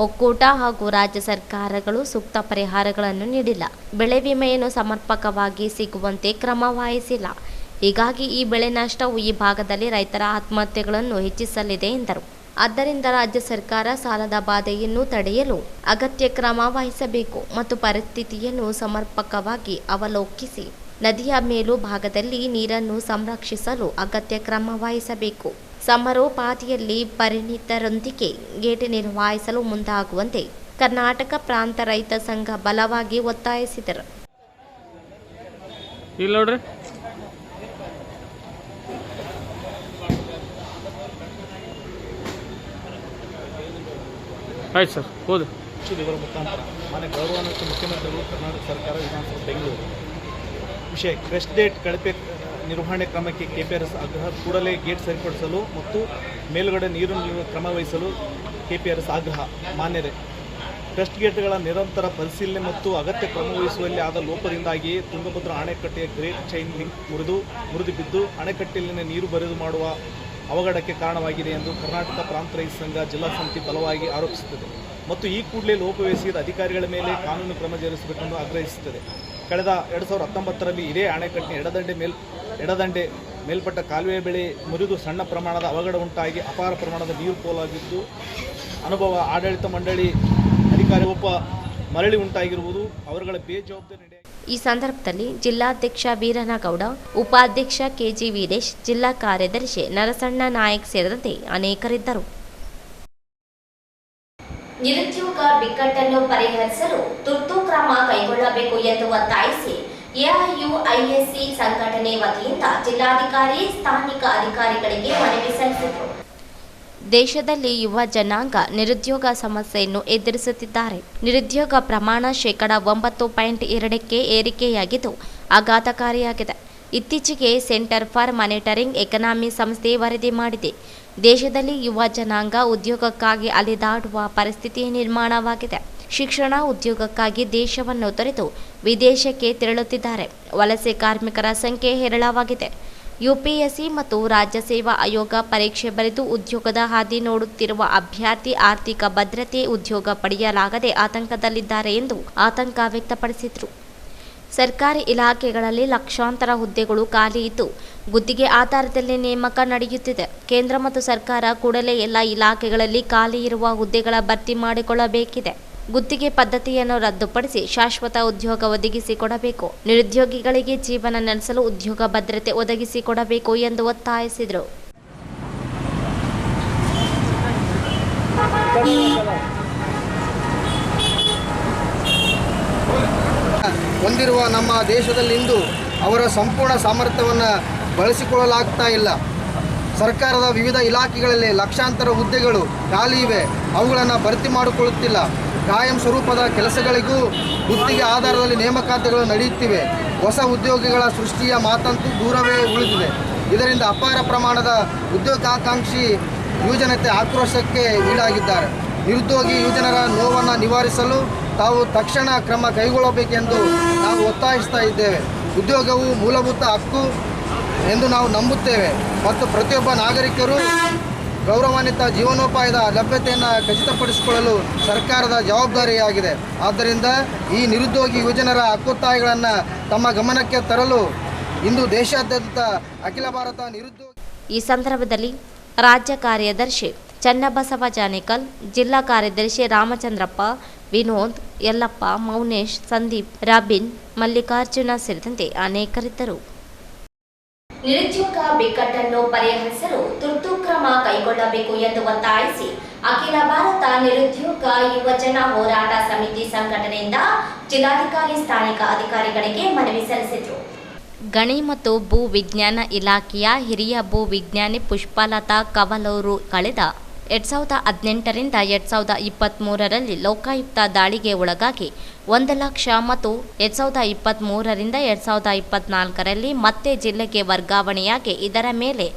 ಒಕ್ಕೂಟ ಹಾಗೂ ರಾಜ್ಯ ಸರ್ಕಾರಗಳು ಸೂಕ್ತ ಪರಿಹಾರಗಳನ್ನು ನೀಡಿಲ್ಲ. ಬೆಳೆ ವಿಮೆಯನ್ನು ಸಮರ್ಪಕವಾಗಿ ಸಿಗುವಂತೆ ಕ್ರಮ ವಹಿಸಿಲ್ಲ. ಹೀಗಾಗಿ ಈ ಬೆಳೆ ನಷ್ಟವು ಈ ಭಾಗದಲ್ಲಿ ರೈತರ ಆತ್ಮಹತ್ಯೆಗಳನ್ನು ಹೆಚ್ಚಿಸಲಿದೆ ಎಂದರು. ಆದ್ದರಿಂದ ರಾಜ್ಯ ಸರ್ಕಾರ ಸಾಲದ ಬಾಧೆಯನ್ನು ತಡೆಯಲು ಅಗತ್ಯ ಕ್ರಮ ವಹಿಸಬೇಕು ಮತ್ತು ಪರಿಸ್ಥಿತಿಯನ್ನು ಸಮರ್ಪಕವಾಗಿ ಅವಲೋಕಿಸಿ ನದಿಯ ಮೇಲು ಭಾಗದಲ್ಲಿ ನೀರನ್ನು ಸಂರಕ್ಷಿಸಲು ಅಗತ್ಯ ಕ್ರಮ ವಹಿಸಬೇಕು. ಸಮರೋಪಾದಿಯಲ್ಲಿ ಪರಿಣಿತರೊಂದಿಗೆ ಗೇಟ್ ನಿರ್ವಹಿಸಲು ಮುಂದಾಗುವಂತೆ ಕರ್ನಾಟಕ ಪ್ರಾಂತ ರೈತ ಸಂಘ ಬಲವಾಗಿ ಒತ್ತಾಯಿಸಿದರು. ಇಲ್ಲ ನೋಡ್ರಿ. ಆಯ್ತು ಸರ್, ಹೌದು. ಇವರ ಮುಖಾಂತರ ಮಾನ್ಯ ಗೌರವಾನ್ವಿತ ಮುಖ್ಯಮಂತ್ರಿಗಳು ಕರ್ನಾಟಕ ಸರ್ಕಾರ ವಿಧಾನಸಭೆ ಬೆಂಗಳೂರು ವಿಷಯ ಕ್ರೆಸ್ಟ್ ಡೇಟ್ ಕಳಪೆ ನಿರ್ವಹಣೆ ಕ್ರಮಕ್ಕೆ KPRS ಆಗ್ರಹ, ಕೂಡಲೇ ಗೇಟ್ ಸರಿಪಡಿಸಲು ಮತ್ತು ಮೇಲುಗಡೆ ನೀರು ಕ್ರಮ ವಹಿಸಲು KPRS ಆಗ್ರಹ. ಮಾನ್ಯರೇ, ಕ್ರೆಸ್ಟ್ ಗೇಟ್ಗಳ ನಿರಂತರ ಪರಿಶೀಲನೆ ಮತ್ತು ಅಗತ್ಯ ಕ್ರಮ ವಹಿಸುವಲ್ಲಿ ಆದ ಲೋಪದಿಂದಾಗಿಯೇ ತುಂಗಭದ್ರಾ ಅಣೆಕಟ್ಟೆಯ ಗ್ರೇಟ್ ಚೈನ್ ಲಿಂಕ್ ಮುರಿದು ಬಿದ್ದು ಅಣೆಕಟ್ಟೆಯಲ್ಲಿನ ನೀರು ಬರಿದು ಮಾಡುವ ಅವಘಡಕ್ಕೆ ಕಾರಣವಾಗಿದೆ ಎಂದು ಕರ್ನಾಟಕ ಪ್ರಾಂತ ರೈತ ಸಂಘ ಜಿಲ್ಲಾ ಸಮಿತಿ ಬಲವಾಗಿ ಆರೋಪಿಸುತ್ತದೆ ಮತ್ತು ಈ ಕೂಡಲೇ ಲೋಪವೆಸಗಿದ ಅಧಿಕಾರಿಗಳ ಮೇಲೆ ಕಾನೂನು ಕ್ರಮ ಜರುಗಿಸಬೇಕೆಂದು ಆಗ್ರಹಿಸುತ್ತದೆ. ಕಳೆದ 2019ರಲ್ಲಿ ಇದೇ ಅಣೆಕಟ್ಟಿನ ಎಡದಂಡೆ ಮೇಲ್ಪಟ್ಟ ಕಾಲುವೆ ಬೆಳೆ ಮುರಿದು ಸಣ್ಣ ಪ್ರಮಾಣದ ಅವಘಡ ಉಂಟಾಗಿ ಅಪಾರ ಪ್ರಮಾಣದ ನೀರು ಪೋಲಾಗಿದ್ದು ಅನುಭವ ಆಡಳಿತ ಮಂಡಳಿ ಅಧಿಕಾರಿ ಒಬ್ಬ ಮರಳಿ ಉಂಟಾಗಿರುವುದು ಅವರುಗಳ ಬೇಜವಾಬ್ದಾರಿ. ಈ ಸಂದರ್ಭದಲ್ಲಿ ಜಿಲ್ಲಾಧ್ಯಕ್ಷ ವೀರನಗೌಡ, ಉಪಾಧ್ಯಕ್ಷ KG ವೀರೇಶ್, ಜಿಲ್ಲಾ ಕಾರ್ಯದರ್ಶಿ ನರಸಣ್ಣ ನಾಯಕ್ ಸೇರಿದಂತೆ ಅನೇಕರಿದ್ದರು. ನಿರುದ್ಯೋಗ ಬಿಕ್ಕಟ್ಟನ್ನು ಪರಿಹರಿಸಲು ತುರ್ತು ಕ್ರಮ ಕೈಗೊಳ್ಳಬೇಕು ಎಂದು ಒತ್ತಾಯಿಸಿ AIUISC ಸಂಘಟನೆ ವತಿಯಿಂದ ಜಿಲ್ಲಾಧಿಕಾರಿ, ಸ್ಥಾನಿಕ ಅಧಿಕಾರಿಗಳಿಗೆ ಮನವಿ ಸಲ್ಲಿಸಿದರು. ದೇಶದಲ್ಲಿ ಯುವ ಜನಾಂಗ ನಿರುದ್ಯೋಗ ಸಮಸ್ಯೆಯನ್ನು ಎದುರಿಸುತ್ತಿದ್ದಾರೆ. ನಿರುದ್ಯೋಗ ಪ್ರಮಾಣ 9.2ಕ್ಕೆ ಏರಿಕೆಯಾಗಿದ್ದು ಆಘಾತಕಾರಿಯಾಗಿದೆ. ಇತ್ತೀಚೆಗೆ ಸೆಂಟರ್ ಫಾರ್ ಮಾನಿಟರಿಂಗ್ ಎಕನಾಮಿ ಸಂಸ್ಥೆ ವರದಿ ಮಾಡಿದೆ. ದೇಶದಲ್ಲಿ ಯುವ ಜನಾಂಗ ಉದ್ಯೋಗಕ್ಕಾಗಿ ಅಲೆದಾಡುವ ಪರಿಸ್ಥಿತಿ ನಿರ್ಮಾಣವಾಗಿದೆ. ಶಿಕ್ಷಣ, ಉದ್ಯೋಗಕ್ಕಾಗಿ ದೇಶವನ್ನು ತೊರೆದು ವಿದೇಶಕ್ಕೆ ತೆರಳುತ್ತಿದ್ದಾರೆ. ವಲಸೆ ಕಾರ್ಮಿಕರ ಸಂಖ್ಯೆ ಹೇರಳವಾಗಿದೆ. UPSC ಮತ್ತು ರಾಜ್ಯ ಸೇವಾ ಆಯೋಗ ಪರೀಕ್ಷೆ ಬರೆದು ಉದ್ಯೋಗದ ಹಾದಿ ನೋಡುತ್ತಿರುವ ಅಭ್ಯರ್ಥಿ ಆರ್ಥಿಕ ಭದ್ರತೆ, ಉದ್ಯೋಗ ಪಡೆಯಲಾಗದೆ ಆತಂಕದಲ್ಲಿದ್ದಾರೆ ಎಂದು ಆತಂಕ ವ್ಯಕ್ತಪಡಿಸಿದರು. ಸರ್ಕಾರಿ ಇಲಾಖೆಗಳಲ್ಲಿ ಲಕ್ಷಾಂತರ ಹುದ್ದೆಗಳು ಖಾಲಿ ಇದ್ದು ಗುತ್ತಿಗೆ ಆಧಾರದಲ್ಲಿ ನೇಮಕ ನಡೆಯುತ್ತಿದೆ. ಕೇಂದ್ರ ಮತ್ತು ಸರ್ಕಾರ ಕೂಡಲೇ ಎಲ್ಲ ಇಲಾಖೆಗಳಲ್ಲಿ ಖಾಲಿ ಇರುವ ಹುದ್ದೆಗಳ ಭರ್ತಿ ಮಾಡಿಕೊಳ್ಳಬೇಕಿದೆ. ಗುತ್ತಿಗೆ ಪದ್ಧತಿಯನ್ನು ರದ್ದುಪಡಿಸಿ ಶಾಶ್ವತ ಉದ್ಯೋಗ ಒದಗಿಸಿಕೊಡಬೇಕು. ನಿರುದ್ಯೋಗಿಗಳಿಗೆ ಜೀವನ ನಡೆಸಲು ಉದ್ಯೋಗ ಭದ್ರತೆ ಒದಗಿಸಿಕೊಡಬೇಕು ಎಂದು ಒತ್ತಾಯಿಸಿದರು. ಹೊಂದಿರುವ ನಮ್ಮ ದೇಶದಲ್ಲಿಂದು ಅವರ ಸಂಪೂರ್ಣ ಸಾಮರ್ಥ್ಯವನ್ನು ಬಳಸಿಕೊಳ್ಳಲಾಗ್ತಾ ಇಲ್ಲ. ಸರ್ಕಾರದ ವಿವಿಧ ಇಲಾಖೆಗಳಲ್ಲಿ ಲಕ್ಷಾಂತರ ಹುದ್ದೆಗಳು ಖಾಲಿ ಇವೆ, ಅವುಗಳನ್ನು ಭರ್ತಿ ಮಾಡಿಕೊಳ್ಳುತ್ತಿಲ್ಲ. ಕಾಯಂ ಸ್ವರೂಪದ ಕೆಲಸಗಳಿಗೂ ಗುತ್ತಿಗೆ ಆಧಾರದಲ್ಲಿ ನೇಮಕಾತಿಗಳು ನಡೆಯುತ್ತಿವೆ. ಹೊಸ ಉದ್ಯೋಗಿಗಳ ಸೃಷ್ಟಿಯ ಮಾತಂತೂ ದೂರವೇ ಉಳಿದಿದೆ. ಇದರಿಂದ ಅಪಾರ ಪ್ರಮಾಣದ ಉದ್ಯೋಗಾಕಾಂಕ್ಷಿ ಯುವಜನತೆ ಆಕ್ರೋಶಕ್ಕೆ ಈಡಾಗಿದ್ದಾರೆ. ನಿರುದ್ಯೋಗಿ ಯುವಜನರ ನೋವನ್ನು ನಿವಾರಿಸಲು ತಾವು ತಕ್ಷಣ ಕ್ರಮ ಕೈಗೊಳ್ಳಬೇಕೆಂದು ನಾವು ಒತ್ತಾಯಿಸ್ತಾ ಇದ್ದೇವೆ. ಉದ್ಯೋಗವು ಮೂಲಭೂತ ಹಕ್ಕು ಎಂದು ನಾವು ನಂಬುತ್ತೇವೆ ಮತ್ತು ಪ್ರತಿಯೊಬ್ಬ ನಾಗರಿಕರು ಗೌರವಾನ್ವಿತ ಜೀವನೋಪಾಯದ ಲಭ್ಯತೆಯನ್ನು ಖಚಿತಪಡಿಸಿಕೊಳ್ಳಲು ಸರ್ಕಾರದ ಜವಾಬ್ದಾರಿಯಾಗಿದೆ. ಆದ್ದರಿಂದ ಈ ನಿರುದ್ಯೋಗಿ ಯುವಜನರ ಹಕ್ಕೊತ್ತಾಯಗಳನ್ನು ತಮ್ಮ ಗಮನಕ್ಕೆ ತರಲು ಇಂದು ದೇಶಾದ್ಯಂತ ಅಖಿಲ ಭಾರತ ನಿರುದ್ಯೋಗ. ಈ ಸಂದರ್ಭದಲ್ಲಿ ರಾಜ್ಯ ಕಾರ್ಯದರ್ಶಿ ಚನ್ನಬಸವ ಜಾನೇಕಲ್, ಜಿಲ್ಲಾ ಕಾರ್ಯದರ್ಶಿ ರಾಮಚಂದ್ರಪ್ಪ, ವಿನೋದ್, ಯಲ್ಲಪ್ಪ, ಮೌನೇಶ್, ಸಂದೀಪ್, ರಾಬಿನ್, ಮಲ್ಲಿಕಾರ್ಜುನ ಸೇರಿದಂತೆ ಅನೇಕರಿದ್ದರು. ನಿರುದ್ಯೋಗ ಬಿಕ್ಕಟ್ಟನ್ನು ಪರಿಹರಿಸಲು ತುರ್ತು ಕ್ರಮ ಕೈಗೊಳ್ಳಬೇಕು ಎಂದು ಒತ್ತಾಯಿಸಿ ಅಖಿಲ ಭಾರತ ನಿರುದ್ಯೋಗ ಯುವಜನ ಹೋರಾಟ ಸಮಿತಿ ಸಂಘಟನೆಯಿಂದ ಜಿಲ್ಲಾಧಿಕಾರಿ, ಸ್ಥಾನಿಕ ಅಧಿಕಾರಿಗಳಿಗೆ ಮನವಿ ಸಲ್ಲಿಸಿದರು. ಗಣಿ ಮತ್ತು ಭೂ ವಿಜ್ಞಾನ ಇಲಾಖೆಯ ಹಿರಿಯ ಭೂ ವಿಜ್ಞಾನಿ ಪುಷ್ಪಲತಾ ಕವಲೂರು ಕಳೆದ 2018ರಿಂದ 2023ರಲ್ಲಿ ಲೋಕಾಯುಕ್ತ ದಾಳಿಗೆ ಒಳಗಾಗಿ 1 ಲಕ್ಷ ಮತ್ತು 2023ರಿಂದ 2024ರಲ್ಲಿ ಮತ್ತೆ ಜಿಲ್ಲೆಗೆ ವರ್ಗಾವಣೆಯಾಗಿ ಇದರ ಮೇಲೆ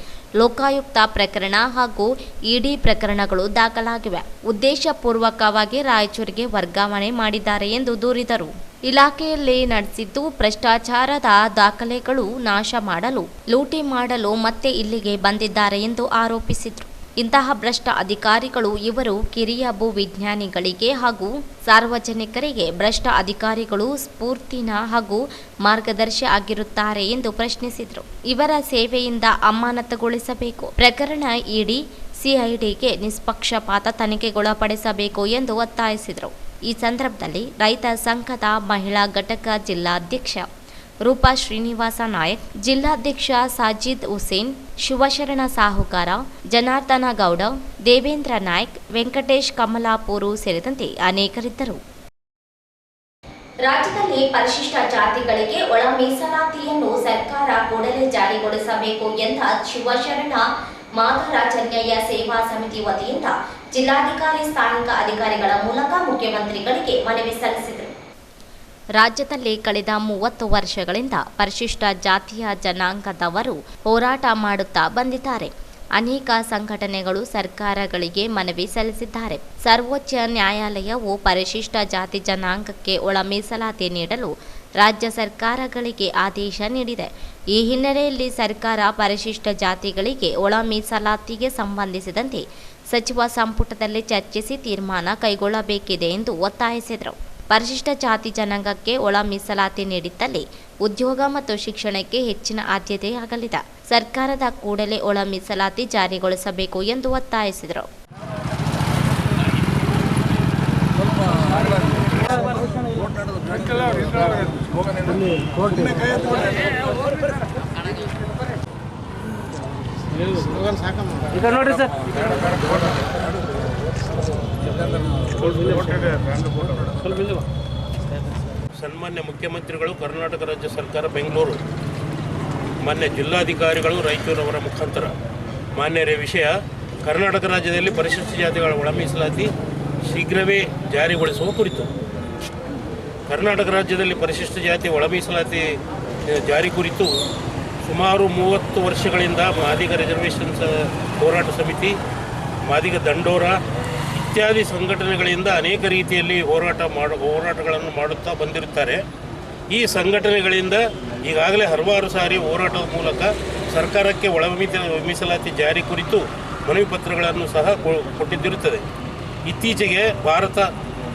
ಲೋಕಾಯುಕ್ತ ಪ್ರಕರಣ ಹಾಗೂ ಇಡಿ ಪ್ರಕರಣಗಳು ದಾಖಲಾಗಿವೆ. ಉದ್ದೇಶಪೂರ್ವಕವಾಗಿ ರಾಯಚೂರಿಗೆ ವರ್ಗಾವಣೆ ಮಾಡಿದ್ದಾರೆ ಎಂದು ದೂರಿದರು. ಇಲಾಖೆಯಲ್ಲಿ ನಡೆಸಿದ್ದು ಭ್ರಷ್ಟಾಚಾರದ ದಾಖಲೆಗಳು ನಾಶ ಮಾಡಲು, ಲೂಟಿ ಮಾಡಲು ಮತ್ತೆ ಇಲ್ಲಿಗೆ ಬಂದಿದ್ದಾರೆ ಎಂದು ಆರೋಪಿಸಿದರು. ಇಂತಹ ಭ್ರಷ್ಟ ಅಧಿಕಾರಿಗಳು ಇವರು ಕಿರಿಯ ಭೂ ವಿಜ್ಞಾನಿಗಳಿಗೆ ಹಾಗೂ ಸಾರ್ವಜನಿಕರಿಗೆ ಭ್ರಷ್ಟ ಅಧಿಕಾರಿಗಳು ಸ್ಫೂರ್ತಿನ ಹಾಗೂ ಮಾರ್ಗದರ್ಶಿ ಆಗಿರುತ್ತಾರೆ ಎಂದು ಪ್ರಶ್ನಿಸಿದರು. ಇವರ ಸೇವೆಯಿಂದ ಅಮಾನತುಗೊಳಿಸಬೇಕು. ಪ್ರಕರಣ ಇಡಿ, ಸಿಐಡಿಗೆ ನಿಷ್ಪಕ್ಷಪಾತ ತನಿಖೆಗೊಳಪಡಿಸಬೇಕು ಎಂದು ಒತ್ತಾಯಿಸಿದರು. ಈ ಸಂದರ್ಭದಲ್ಲಿ ರೈತ ಸಂಘದ ಮಹಿಳಾ ಘಟಕ ಜಿಲ್ಲಾಧ್ಯಕ್ಷ ರೂಪಾ ಶ್ರೀನಿವಾಸ ನಾಯಕ್, ಜಿಲ್ಲಾಧ್ಯಕ್ಷ ಸಾಜಿದ್ ಹುಸೇನ್, ಶಿವಶರಣ ಸಾಹುಕಾರ, ಜನಾರ್ದನ ಗೌಡ, ದೇವೇಂದ್ರ ನಾಯ್ಕ್, ವೆಂಕಟೇಶ್ ಕಮಲಾಪುರು ಸೇರಿದಂತೆ ಅನೇಕರಿದ್ದರು. ರಾಜ್ಯದಲ್ಲಿ ಪರಿಶಿಷ್ಟ ಜಾತಿಗಳಿಗೆ ಒಳ ಮೀಸಲಾತಿಯನ್ನು ಸರ್ಕಾರ ಕೂಡಲೇ ಜಾರಿಗೊಳಿಸಬೇಕು ಎಂದ ಶಿವಶರಣ ಮಾಧವರಾಜನ್ಯ ಸೇವಾ ಸಮಿತಿ ವತಿಯಿಂದ ಜಿಲ್ಲಾಧಿಕಾರಿ ಸ್ಥಾನಿಕ ಅಧಿಕಾರಿಗಳ ಮೂಲಕ ಮುಖ್ಯಮಂತ್ರಿಗಳಿಗೆ ಮನವಿ ಸಲ್ಲಿಸಿದರು. ರಾಜ್ಯದಲ್ಲಿ ಕಳೆದ 30 ವರ್ಷಗಳಿಂದ ಪರಿಶಿಷ್ಟ ಜಾತಿಯ ಜನಾಂಗದವರು ಹೋರಾಟ ಮಾಡುತ್ತಾ ಬಂದಿದ್ದಾರೆ. ಅನೇಕ ಸಂಘಟನೆಗಳು ಸರ್ಕಾರಗಳಿಗೆ ಮನವಿ ಸಲ್ಲಿಸಿದ್ದಾರೆ. ಸರ್ವೋಚ್ಚ ನ್ಯಾಯಾಲಯವು ಪರಿಶಿಷ್ಟ ಜಾತಿ ಜನಾಂಗಕ್ಕೆ ಒಳ ಮೀಸಲಾತಿ ನೀಡಲು ರಾಜ್ಯ ಸರ್ಕಾರಗಳಿಗೆ ಆದೇಶ ನೀಡಿದೆ. ಈ ಹಿನ್ನೆಲೆಯಲ್ಲಿ ಸರ್ಕಾರ ಪರಿಶಿಷ್ಟ ಜಾತಿಗಳಿಗೆ ಒಳ ಮೀಸಲಾತಿಗೆ ಸಂಬಂಧಿಸಿದಂತೆ ಸಚಿವ ಸಂಪುಟದಲ್ಲಿ ಚರ್ಚಿಸಿ ತೀರ್ಮಾನ ಕೈಗೊಳ್ಳಬೇಕಿದೆ ಎಂದು ಒತ್ತಾಯಿಸಿದರು. ಪರಿಶಿಷ್ಟ ಜಾತಿ ಜನಾಂಗಕ್ಕೆ ಒಳ ಮೀಸಲಾತಿ ನೀಡಿದ್ದಲ್ಲಿ ಉದ್ಯೋಗ ಮತ್ತು ಶಿಕ್ಷಣಕ್ಕೆ ಹೆಚ್ಚಿನ ಆದ್ಯತೆಯಾಗಲಿದೆ. ಸರ್ಕಾರದ ಕೂಡಲೇ ಒಳ ಮೀಸಲಾತಿ ಜಾರಿಗೊಳಿಸಬೇಕು ಎಂದು ಒತ್ತಾಯಿಸಿದರು. ನೋಡ್ರಿ ಸರ್, ಸನ್ಮಾನ್ಯ ಮುಖ್ಯಮಂತ್ರಿಗಳು, ಕರ್ನಾಟಕ ರಾಜ್ಯ ಸರ್ಕಾರ, ಬೆಂಗಳೂರು ಮಾನ್ಯ ಜಿಲ್ಲಾಧಿಕಾರಿಗಳು, ರಾಯಚೂರವರ ಮುಖಾಂತರ ಮಾನ್ಯರ ವಿಷಯ ಕರ್ನಾಟಕ ರಾಜ್ಯದಲ್ಲಿ ಪರಿಶಿಷ್ಟ ಜಾತಿಗಳ ಒಳ ಮೀಸಲಾತಿ ಶೀಘ್ರವೇ ಜಾರಿಗೊಳಿಸುವ ಕುರಿತು. ಕರ್ನಾಟಕ ರಾಜ್ಯದಲ್ಲಿ ಪರಿಶಿಷ್ಟ ಜಾತಿ ಒಳ ಮೀಸಲಾತಿ ಜಾರಿ ಕುರಿತು ಸುಮಾರು 30 ವರ್ಷಗಳಿಂದ ಮಾದಿಗ ರಿಸರ್ವೇಷನ್ಸ್ ಹೋರಾಟ ಸಮಿತಿ, ಮಾದಿಗ ದಂಡೋರ ಇತ್ಯಾದಿ ಸಂಘಟನೆಗಳಿಂದ ಅನೇಕ ರೀತಿಯಲ್ಲಿ ಹೋರಾಟಗಳನ್ನು ಮಾಡುತ್ತಾ ಬಂದಿರುತ್ತಾರೆ. ಈ ಸಂಘಟನೆಗಳಿಂದ ಈಗಾಗಲೇ ಹಲವಾರು ಸಾರಿ ಹೋರಾಟದ ಮೂಲಕ ಸರ್ಕಾರಕ್ಕೆ ಒಳ ಮೀಸಲಾತಿ ಜಾರಿ ಕುರಿತು ಮನವಿ ಪತ್ರಗಳನ್ನು ಸಹ ಕೊಟ್ಟಿದ್ದಿರುತ್ತದೆ. ಇತ್ತೀಚೆಗೆ ಭಾರತ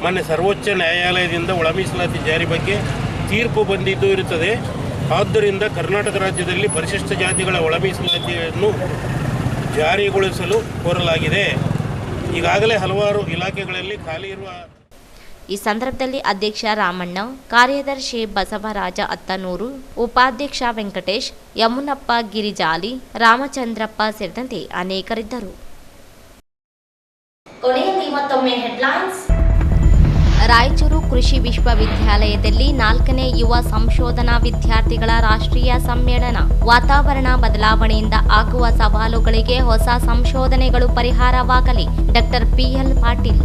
ಮಾನ್ಯ ಸರ್ವೋಚ್ಚ ನ್ಯಾಯಾಲಯದಿಂದ ಒಳ ಮೀಸಲಾತಿ ಜಾರಿ ಬಗ್ಗೆ ತೀರ್ಪು ಬಂದಿದ್ದು ಇರುತ್ತದೆ. ಆದ್ದರಿಂದ ಕರ್ನಾಟಕ ರಾಜ್ಯದಲ್ಲಿ ಪರಿಶಿಷ್ಟ ಜಾತಿಗಳ ಒಳ ಮೀಸಲಾತಿಯನ್ನು ಜಾರಿಗೊಳಿಸಲು ಕೋರಲಾಗಿದೆ. ಈಗಾಗಲೇ ಹಲವಾರು ಇಲಾಖೆಗಳಲ್ಲಿ ಖಾಲಿ ಇರುವ. ಈ ಸಂದರ್ಭದಲ್ಲಿ ಅಧ್ಯಕ್ಷ ರಾಮಣ್ಣ, ಕಾರ್ಯದರ್ಶಿ ಬಸವರಾಜ ಅತ್ತನೂರು, ಉಪಾಧ್ಯಕ್ಷ ವೆಂಕಟೇಶ್, ಯಮುನಪ್ಪ ಗಿರಿಜಾಲಿ, ರಾಮಚಂದ್ರಪ್ಪ ಸೇರಿದಂತೆ ಅನೇಕರಿದ್ದರು. ಕೊನೆಯಲ್ಲಿ ಮತ್ತೊಮ್ಮೆ ಹೆಡ್ಲೈನ್ಸ್. ರಾಯಚೂರು ಕೃಷಿ ವಿಶ್ವವಿದ್ಯಾಲಯದಲ್ಲಿ 4ನೇ ಯುವ ಸಂಶೋಧನಾ ವಿದ್ಯಾರ್ಥಿಗಳ ರಾಷ್ಟ್ರೀಯ ಸಮ್ಮೇಳನ. ವಾತಾವರಣ ಬದಲಾವಣೆಯಿಂದ ಆಗುವ ಸವಾಲುಗಳಿಗೆ ಹೊಸ ಸಂಶೋಧನೆಗಳು ಪರಿಹಾರವಾಗಲಿ. Doctor PL Patil.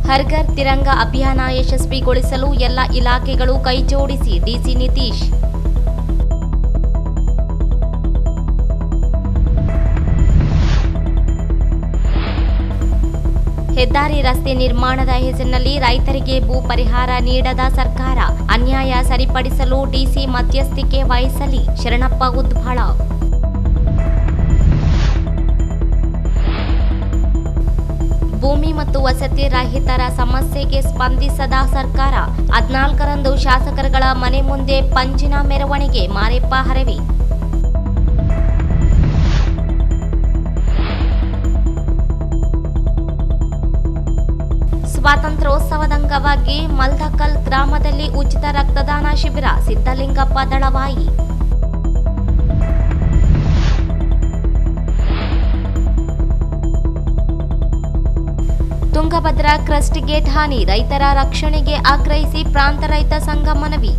ಹರ್ ಘರ್ ತಿರಂಗ ಅಭಿಯಾನ ಯಶಸ್ವಿಗೊಳಿಸಲು ಎಲ್ಲ ಇಲಾಖೆಗಳು ಕೈಜೋಡಿಸಿ. ಡಿಸಿ ನಿತೀಶ್. ಹೆದ್ದಾರಿ ರಸ್ತೆ ನಿರ್ಮಾಣದ ಹೆಸರಿನಲ್ಲಿ ರೈತರಿಗೆ ಭೂ ಪರಿಹಾರ ನೀಡದ ಸರ್ಕಾರ. ಅನ್ಯಾಯ ಸರಿಪಡಿಸಲು ಡಿಸಿ ಮಧ್ಯಸ್ಥಿಕೆ ವಹಿಸಲಿ. ಶರಣಪ್ಪ ಉದ್ಭಾಳ. ಭೂಮಿ ಮತ್ತು ವಸತಿ ರಹಿತರ ಸಮಸ್ಯೆಗೆ ಸ್ಪಂದಿಸದ ಸರ್ಕಾರ. 14ರಂದು ಶಾಸಕರುಗಳ ಮನೆ ಮುಂದೆ ಪಂಜಿನ ಮೆರವಣಿಗೆ. ಮಾರೆಪ್ಪ ಹರವಿ. ಸ್ವಾತಂತ್ರ್ಯೋತ್ಸವದ ಅಂಗವಾಗಿ ಮಲ್ದಕಲ್ ಗ್ರಾಮದಲ್ಲಿ ಉಚಿತ ರಕ್ತದಾನ ಶಿಬಿರ. ಸಿದ್ದಲಿಂಗಪ್ಪ ದಳವಾಯಿ. ತುಂಗಭದ್ರಾ ಕ್ರಸ್ಟ್ ಗೇಟ್ ಹಾನಿ. ರೈತರ ರಕ್ಷಣೆಗೆ ಆಗ್ರಹಿಸಿ ಪ್ರಾಂತ ರೈತ ಸಂಘ ಮನವಿ.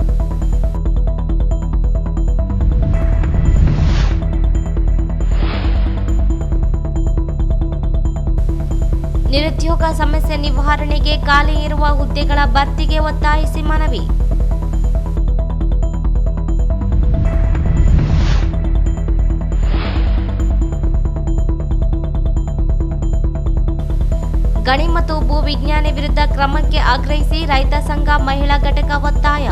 ನಿರುದ್ಯೋಗ ಸಮಸ್ಯೆ ನಿವಾರಣೆಗೆ ಖಾಲಿ ಇರುವ ಹುದ್ದೆಗಳ ಭರ್ತಿಗೆ ಒತ್ತಾಯಿಸಿ ಮನವಿ. ಗಣಿ ಮತ್ತು ಭೂ ವಿಜ್ಞಾನ ವಿರುದ್ಧ ಕ್ರಮಕ್ಕೆ ಆಗ್ರಹಿಸಿ ರೈತ ಸಂಘ ಮಹಿಳಾ ಘಟಕ ಒತ್ತಾಯ.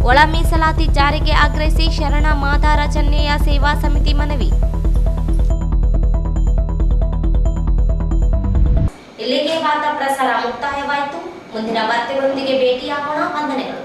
ಒಳ ಮೀಸಲಾತಿ ಜಾರಿಗೆ ಆಗ್ರಹಿಸಿ ಶರಣ ಮಾಧವರಾಜನ್ಯ ಸೇವಾ ಸಮಿತಿ ಮನವಿ. ಇಲ್ಲಿಗೆ ವಾರ್ತಾ ಪ್ರಸಾರ ಮುಕ್ತಾಯವಾಯಿತು. ಮುಂದಿನ ವಾರ್ತೆಗಳೊಂದಿಗೆ ಭೇಟಿಯಾಗೋಣ. ವಂದನೆಗಳು.